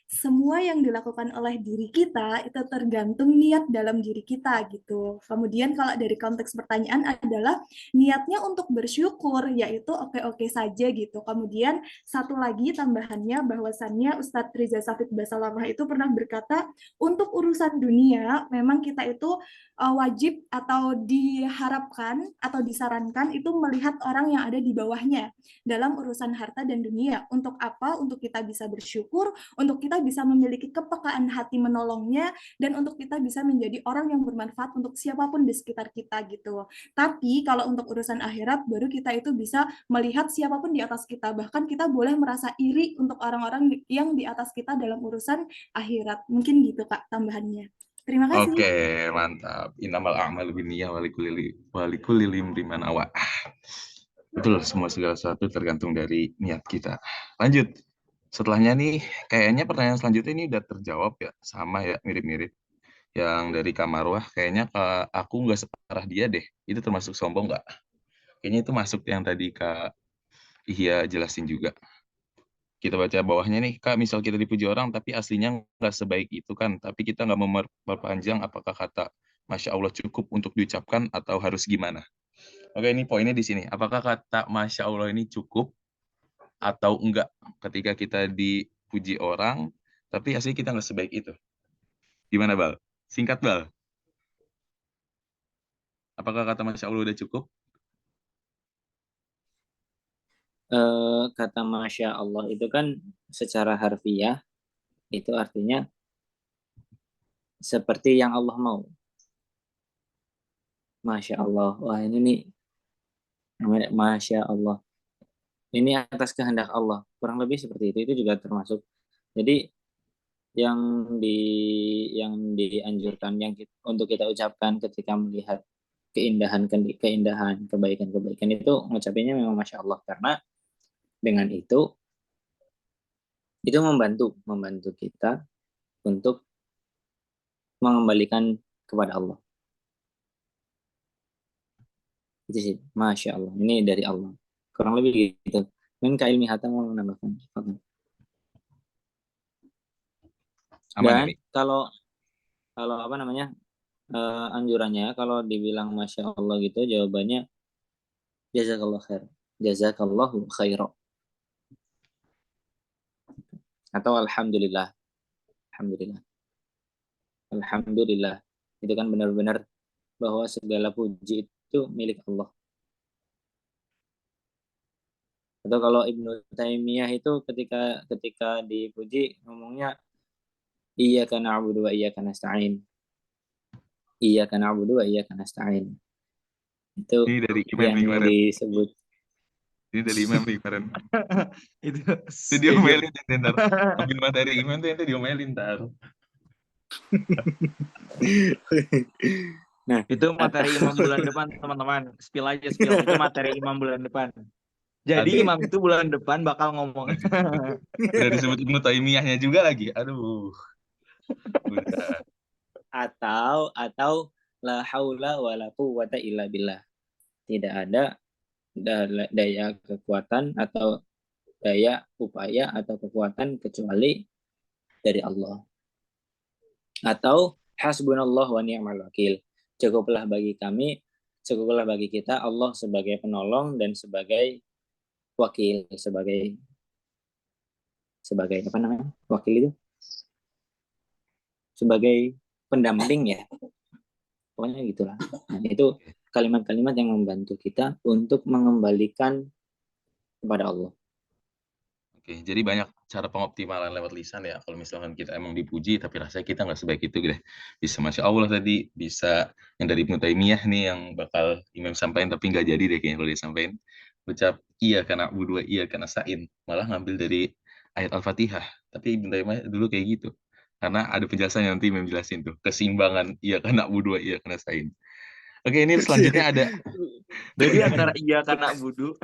Semua yang dilakukan oleh diri kita itu tergantung niat dalam diri kita gitu. Kemudian kalau dari konteks pertanyaan adalah niatnya untuk bersyukur, yaitu oke-oke saja gitu. Kemudian satu lagi tambahannya bahwasannya Ustadz Riza Safid Basalamah itu pernah berkata, untuk urusan dunia memang kita itu wajib atau diharapkan atau disarankan itu melihat orang yang ada di bawahnya dalam urusan harta dan dunia. Untuk apa? Untuk kita bisa bersyukur, untuk kita bisa memiliki kepekaan hati menolongnya, dan untuk kita bisa menjadi orang yang bermanfaat untuk siapapun di sekitar kita gitu. Tapi kalau untuk urusan akhirat, baru kita itu bisa melihat siapapun di atas kita. Bahkan kita boleh merasa iri untuk orang-orang yang di atas kita dalam urusan akhirat. Mungkin gitu Kak tambahannya. Terima kasih. Oke, mantap. Innamal a'malu binniyah walikulli imrin ma nawa. Betul, semua segala sesuatu tergantung dari niat kita. Lanjut. Setelahnya nih, kayaknya pertanyaan selanjutnya ini udah terjawab ya, sama ya, mirip-mirip. Yang dari Kak Marwah, kayaknya aku nggak separah dia deh. Itu termasuk sombong nggak? Kayaknya itu masuk yang tadi Kak Ihya jelasin juga. Kita baca bawahnya nih, Kak, misal kita dipuji orang, tapi aslinya nggak sebaik itu kan. Tapi kita nggak memperpanjang apakah kata Masya Allah cukup untuk diucapkan atau harus gimana? Oke, ini poinnya di sini. Apakah kata Masya Allah ini cukup atau enggak ketika kita dipuji orang, tapi asli kita nggak sebaik itu? Gimana, Bal? Singkat, Bal. Apakah kata Masya Allah udah cukup? Kata Masya Allah itu kan secara harfiah itu artinya seperti yang Allah mau. Masya Allah. Wah ini nih namanya Masya Allah. Ini atas kehendak Allah. Kurang lebih seperti itu. Itu juga termasuk. Jadi yang dianjurkan untuk kita ucapkan ketika melihat keindahan, kebaikan itu ngucapinnya memang Masya Allah, karena dengan itu membantu kita untuk mengembalikan kepada Allah. Itu sih, Masya Allah. Ini dari Allah. Kurang lebih gitu. Mungkin Kak Ilmi Hatta mau menambahkan. Dan kalau apa namanya, anjurannya kalau dibilang Masya Allah gitu, jawabannya Jazakallah khair. Jazakallahu khairan. Atau Alhamdulillah. Alhamdulillah. Alhamdulillah. Itu kan benar-benar bahwa segala puji itu milik Allah. Atau kalau Ibnu Taimiyah itu ketika dipuji ngomongnya Iyyaka na'budu wa iyyaka nasta'in. Iyyaka na'budu wa iyyaka nasta'in. Itu ini dari yang disebut. Ini dari Imam nih kemarin. itu diomelin ntar. Ambil materi Imam tuh yang diomelin ntar. Nah, itu materi Imam bulan depan, teman-teman. Spill aja. Itu materi Imam bulan depan. Jadi Imam itu bulan depan bakal ngomong. Udah disebut Ibnu Taimiyahnya juga lagi. Aduh. Atau la haula wala quwwata illa billah. Tidak ada daya kekuatan atau daya upaya atau kekuatan kecuali dari Allah. Atau hasbunallah wa ni'mal wakil. Cukuplah bagi kita Allah sebagai penolong dan sebagai wakil, sebagai apa namanya? Wakil itu sebagai pendamping ya. Pokoknya gitulah. Nah, itu kalimat-kalimat yang membantu kita untuk mengembalikan kepada Allah. Oke, jadi banyak cara pengoptimalan lewat lisan ya. Kalau misalkan kita emang dipuji, tapi rasanya kita nggak sebaik itu gitu. Bisa Masya Allah tadi, bisa yang dari Ibnu Taimiyah nih yang bakal Imam sampaikan, tapi nggak jadi deh kayaknya kalau disampaikan. Ucap iya karena Abu iya karena Sa'in. Malah ngambil dari ayat Al-Fatihah. Tapi Ibnu Taimiyah dulu kayak gitu. Karena ada penjelasannya nanti Imam jelasin tuh. Keseimbangan iya karena Abu iya karena Sa'in. Oke, ini selanjutnya ada. Jadi antara iya karena wudu.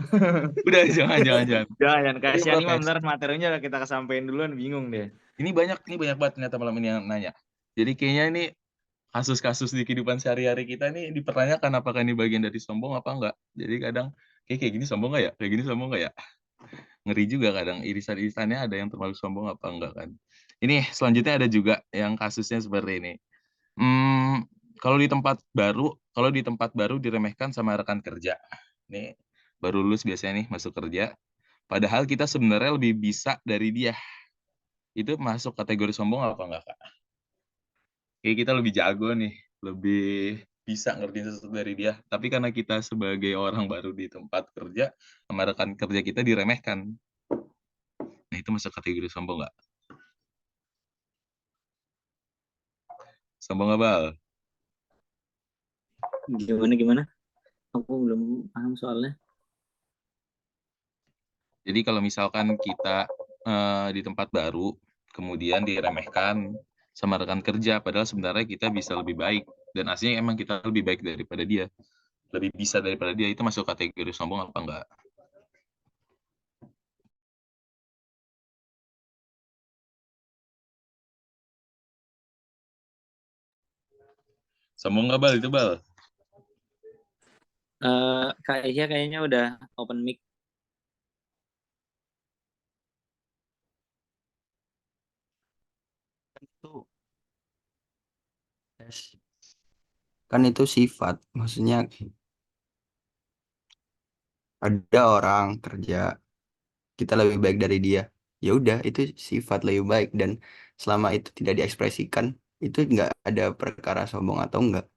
Udah, jangan. Jangan Ini kasihan Imam, protes. ntar materinya kita kesampaian duluan, bingung deh. Ini banyak banget ternyata malam ini yang nanya. Jadi kayaknya ini kasus-kasus di kehidupan sehari-hari kita nih dipertanyakan apakah ini bagian dari sombong apa enggak. Jadi kadang kayak gini sombong nggak ya? Kayak gini sombong nggak ya? Ngeri juga kadang irisan-irisannya ada yang termasuk sombong apa enggak kan. Ini selanjutnya ada juga yang kasusnya seperti ini. Hmm, kalau di tempat baru diremehkan sama rekan kerja. Nih baru lulus biasanya nih masuk kerja. Padahal kita sebenarnya lebih bisa dari dia. Itu masuk kategori sombong apa enggak, Kak? Kayak kita lebih jago nih, lebih bisa ngertiin sesuatu dari dia. Tapi karena kita sebagai orang baru di tempat kerja, sama rekan kerja kita diremehkan. Nah, itu masuk kategori sombong nggak? Sombong nggak, Bal? Gimana? Aku belum paham soalnya. Jadi kalau misalkan kita di tempat baru, kemudian diremehkan sama rekan kerja, padahal sebenarnya kita bisa lebih baik. Dan aslinya emang kita lebih baik daripada dia. Lebih bisa daripada dia, itu masuk kategori sombong apa enggak? Sombong nggak, Bal? Itu, Bal? Kak Isya kayaknya udah open mic. Itu kan itu sifat, maksudnya ada orang kerja kita lebih baik dari dia, ya udah itu sifat lebih baik, dan selama itu tidak diekspresikan itu nggak ada perkara sombong atau enggak,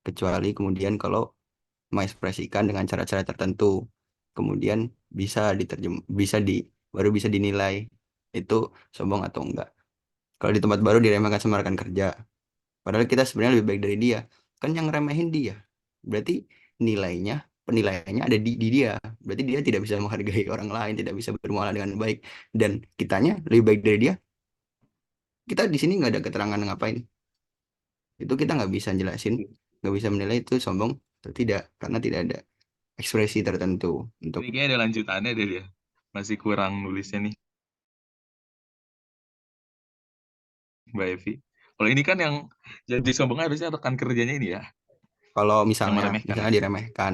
kecuali kemudian kalau mengekspresikan dengan cara-cara tertentu, kemudian bisa di baru bisa dinilai itu sombong atau enggak. Kalau di tempat baru diremehkan sama rekan kerja, padahal kita sebenarnya lebih baik dari dia, kan yang remehin dia. Berarti penilaiannya ada di dia. Berarti dia tidak bisa menghargai orang lain, tidak bisa bermuamalah dengan baik. Dan kitanya lebih baik dari dia. Kita di sini nggak ada keterangan ngapain. Itu kita nggak bisa jelasin, nggak bisa menilai itu sombong atau tidak, karena tidak ada ekspresi tertentu untuk. Ini kayaknya ada lanjutannya deh dia. Masih kurang nulisnya nih, Mbak Evi. Kalau ini kan yang jadi sombong harusnya rekan kerjanya ini ya, Kalau yang misalnya meremehkan. diremehkan,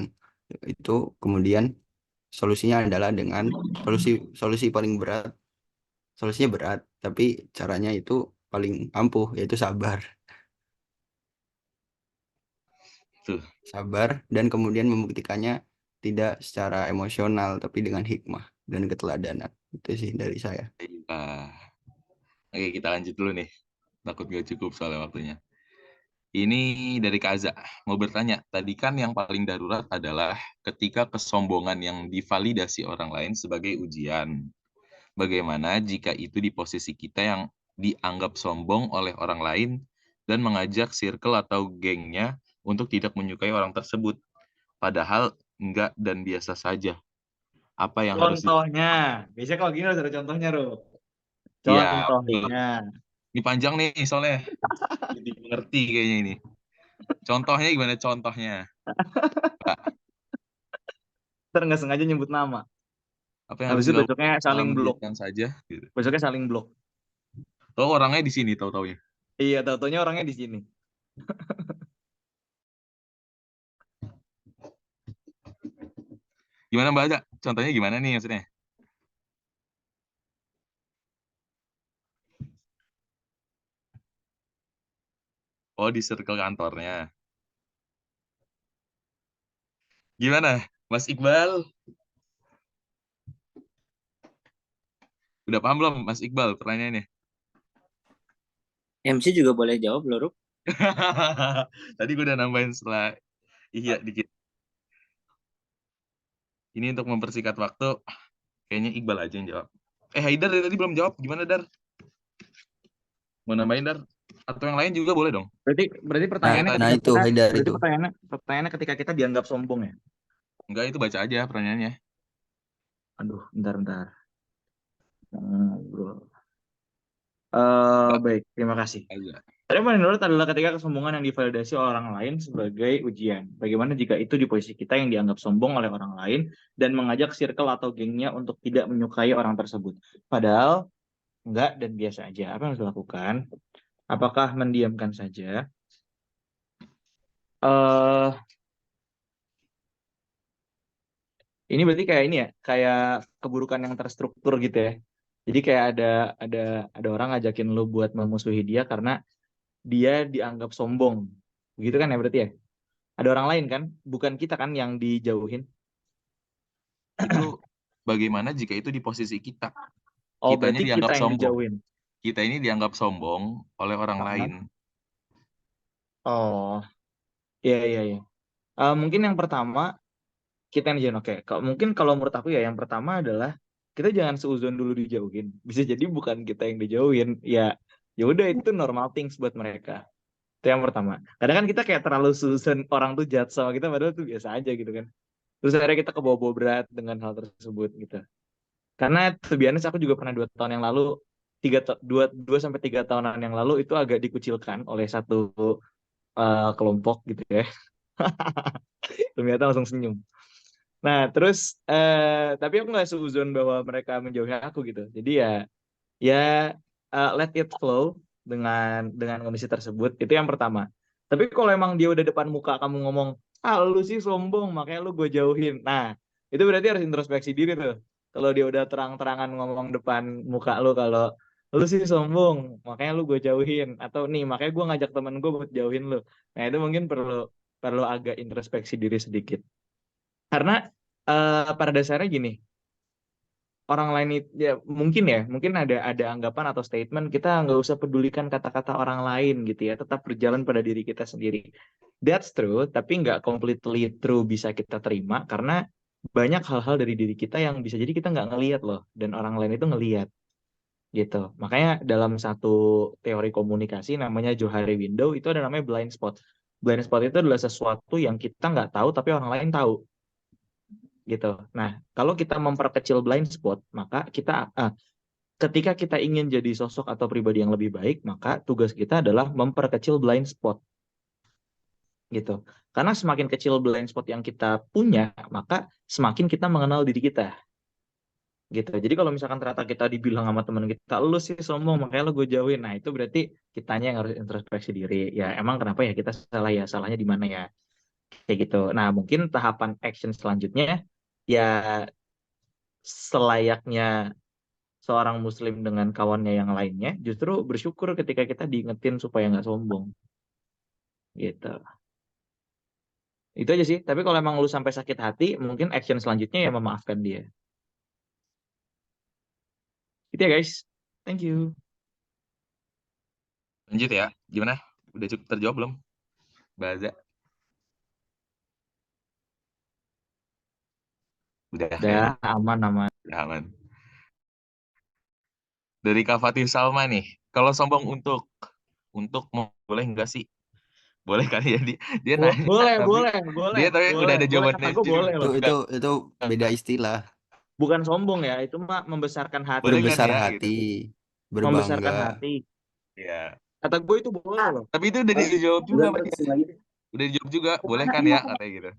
itu kemudian solusinya adalah dengan solusi paling berat. Solusinya berat, tapi caranya itu paling ampuh, yaitu sabar. Tuh. Sabar dan kemudian membuktikannya tidak secara emosional, tapi dengan hikmah dan keteladanan. Itu sih dari saya. Oke, kita lanjut dulu nih. Takut gak cukup soalnya waktunya. Ini dari Kaza. Mau bertanya, tadi kan yang paling darurat adalah ketika kesombongan yang divalidasi orang lain sebagai ujian. Bagaimana jika itu di posisi kita yang dianggap sombong oleh orang lain dan mengajak circle atau gengnya untuk tidak menyukai orang tersebut? Padahal enggak dan biasa saja. Apa yang harus Contohnya, biasanya kalau gini harus ada contohnya, Ro. Iya, Contohnya. ini panjang nih soalnya. Jadi mengerti kayaknya ini. Contohnya gimana contohnya? Ntar nggak sengaja nyebut nama. Apa yang harus Habis itu dilakukan besoknya saling blok. saja? Gitu. Besoknya saling blok. Oh, orangnya di sini tahu-taunya. Iya, tahu-taunya orangnya di sini. Gimana Mbak Aja? Contohnya gimana nih maksudnya? Oh, di circle kantornya. Gimana, Mas Iqbal? Udah paham belum, Mas Iqbal, pertanyaannya? MC juga boleh jawab loh, Rup. Tadi gue udah nambahin setelah iya dikit. Ini untuk mempersingkat waktu, kayaknya Iqbal aja yang jawab. Haidar dari tadi belum jawab. Gimana, Dar? Mau nambahin, Dar? Atau yang lain juga boleh dong. Berarti pertanyaannya Nah, ketika itu kita, Haidar berarti itu. pertanyaannya ketika kita dianggap sombong ya? Enggak, itu baca aja pertanyaannya. Aduh, bentar. Bro. Baik, terima kasih. Aja. Tadi menurut adalah ketika kesombongan yang divalidasi oleh orang lain sebagai ujian. Bagaimana jika itu di posisi kita yang dianggap sombong oleh orang lain dan mengajak circle atau gengnya untuk tidak menyukai orang tersebut. Padahal enggak dan biasa aja. Apa yang harus dilakukan? Apakah mendiamkan saja? Ini berarti kayak ini ya, kayak keburukan yang terstruktur gitu ya. Jadi kayak ada orang ngajakin lu buat memusuhi dia karena dia dianggap sombong. Begitu kan ya berarti ya? Ada orang lain kan, bukan kita kan yang dijauhin. Itu bagaimana jika itu di posisi kita? Oh, Kitanya berarti dianggap kita yang sombong. dijauhin. Kita ini dianggap sombong oleh orang lain. Oh, iya. Mungkin yang pertama kita yang dijauhin. Oke, mungkin kalau menurut aku ya yang pertama adalah kita jangan seuzon dulu dijauhin. Bisa jadi bukan kita yang dijauhin. Ya udah itu normal things buat mereka. Itu yang pertama. Kadang kan kita kayak terlalu susun orang tuh jahat sama kita padahal tuh biasa aja gitu kan. Terus akhirnya kita kebawa-bawa berat dengan hal tersebut gitu. Karena to be honest, aku juga pernah 2 tahun yang lalu, 2 sampai 3 tahunan yang lalu itu agak dikucilkan oleh satu kelompok gitu ya. Ternyata langsung senyum. Nah terus tapi aku nggak seuzon bahwa mereka menjauhi aku gitu. Jadi ya let it flow dengan kondisi tersebut. Itu yang pertama. Tapi kalau emang dia udah depan muka kamu ngomong, lu sih sombong, makanya lu gue jauhin. Nah, itu berarti harus introspeksi diri tuh. Kalau dia udah terang-terangan ngomong depan muka lu kalau lu sih sombong, makanya lu gue jauhin. Atau nih, makanya gue ngajak temen gue buat jauhin lu. Nah, itu mungkin perlu perlu agak introspeksi diri sedikit. Karena pada dasarnya gini, orang lain itu mungkin ada anggapan atau statement kita nggak usah pedulikan kata-kata orang lain gitu ya, tetap berjalan pada diri kita sendiri. That's true, tapi nggak completely true bisa kita terima karena banyak hal-hal dari diri kita yang bisa jadi kita nggak ngelihat loh dan orang lain itu ngelihat gitu. Makanya dalam satu teori komunikasi namanya Johari Window itu ada namanya blind spot. Blind spot itu adalah sesuatu yang kita nggak tahu tapi orang lain tahu gitu. Nah, kalau kita memperkecil blind spot, maka ketika kita ingin jadi sosok atau pribadi yang lebih baik, maka tugas kita adalah memperkecil blind spot gitu. Karena semakin kecil blind spot yang kita punya, maka semakin kita mengenal diri kita gitu. Jadi kalau misalkan ternyata kita dibilang sama teman kita, lu sih sombong, makanya lu gue jauhin. Nah, itu berarti kitanya yang harus introspeksi diri. Ya, emang kenapa ya kita salah ya? Salahnya di mana ya? Kayak gitu. Nah, mungkin tahapan action selanjutnya ya selayaknya seorang muslim dengan kawannya yang lainnya justru bersyukur ketika kita diingetin supaya nggak sombong gitu. Itu aja sih. Tapi kalau emang lu sampai sakit hati, mungkin action selanjutnya ya memaafkan dia. Itu ya guys. Thank you. Lanjut ya. Gimana? Udah cukup terjawab belum? Baza. Udah aman. Udah aman. Dari Kak Fatih Salma nih. Kalau sombong untuk boleh nggak sih? Boleh kali ya dia nanya Boleh. dia tapi udah ada jawabannya. Kata gue boleh loh. Itu beda istilah. Bukan sombong ya, itu mah membesarkan hati. Berbesar kan ya, hati, gitu. Membesarkan berbangga. hati. Iya. Kata gue itu boleh loh. Tapi itu udah dijawab juga Pak. Udah dijawab juga, boleh kan ya katanya gitu.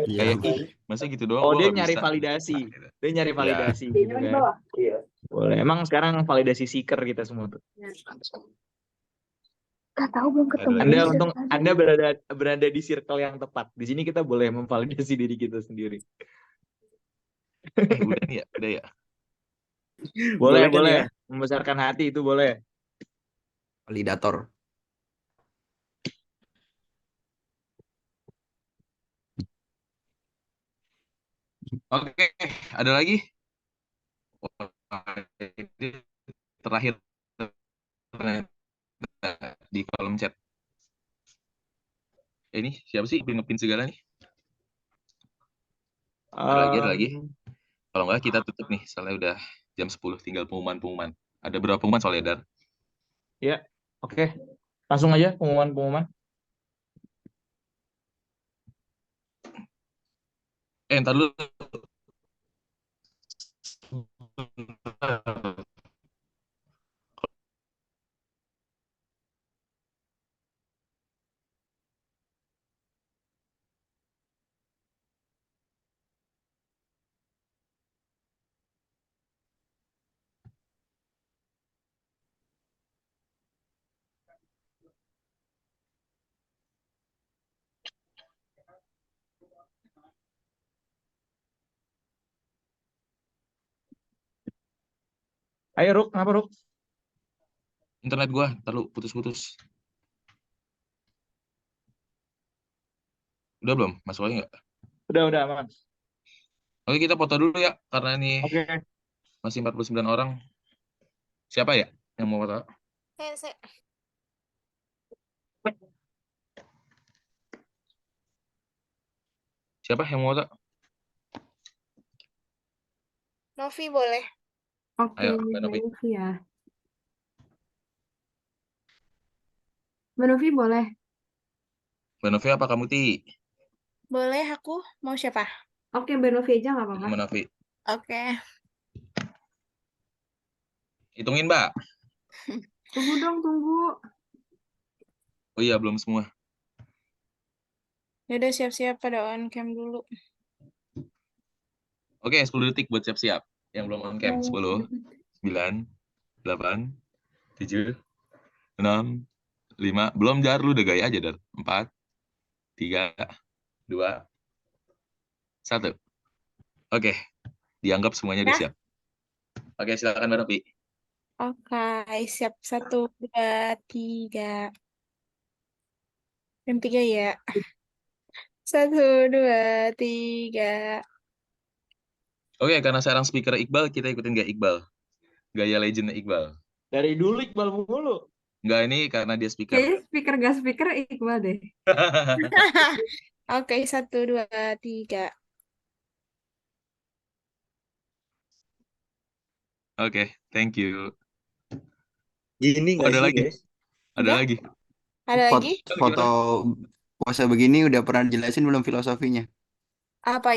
Iya. Kayak masa gitu doang. Oh, gua dia nggak nyari bisa. validasi. Gitu. Dia nyari validasi gitu kan. Boleh. Emang sekarang validasi seeker kita semua tuh. Gak tahu belum ketemu. Anda berada di circle yang tepat. Di sini kita boleh memvalidasi diri kita sendiri. Udah nih ya, udah ya. Boleh. Ya? Membesarkan hati itu boleh. Validator. Oke, ada lagi? Terakhir. di kolom chat. Ini siapa sih ngepin segala nih? Ada lagi. Kalau nggak kita tutup nih, soalnya udah jam 10, tinggal pengumuman. Ada berapa pengumuman soalnya, Dar? Ya, oke. Langsung aja pengumuman. Ntar dulu. Ayo Ruk, kenapa Ruk? Internet gua, ntar lu putus-putus. Udah belum? Masuk lagi nggak? Udah aman. Oke, kita foto dulu ya, karena ini Oke. masih 49 orang. Siapa ya yang mau foto? Saya. Siapa yang mau foto? Novi boleh. Oke, Ayo, Mbak Novi. Mbak Novi ya. Mbak Novi boleh. Mbak Novi apa kamu, Ti? Boleh aku. Mau siapa? Oke, Mbak Novi aja nggak apa-apa. Mbak Novi. Oke. Hitungin, Mbak. Tunggu dong, tunggu. Oh iya, belum semua. Ya udah siap-siap pada on cam dulu. Oke, 10 detik buat siap-siap. Yang belum on cam. 10, 9, 8, 7, 6, 5. Belum, Jar. Lu udah gaya aja, Dar. 4, 3, 2, 1. Oke. Dianggap semuanya udah Ya. siap. Oke, silakan Mbak Novi. Oke, siap. 1, 2, 3. Yang 3 ya. 1, 2, 3. Oke, karena sekarang speaker Iqbal, kita ikutin gaya Iqbal. Gaya legendnya Iqbal. Dari dulu Iqbal mulu. Enggak, ini karena dia speaker. Kayaknya speaker gak speaker Iqbal deh. Oke, 1, 2, 3. Oke, thank you. Gini Oh, nggak ada sih lagi? guys? Ada Udah? lagi? Ada lagi? Foto puasa begini udah pernah dijelasin belum filosofinya? Apa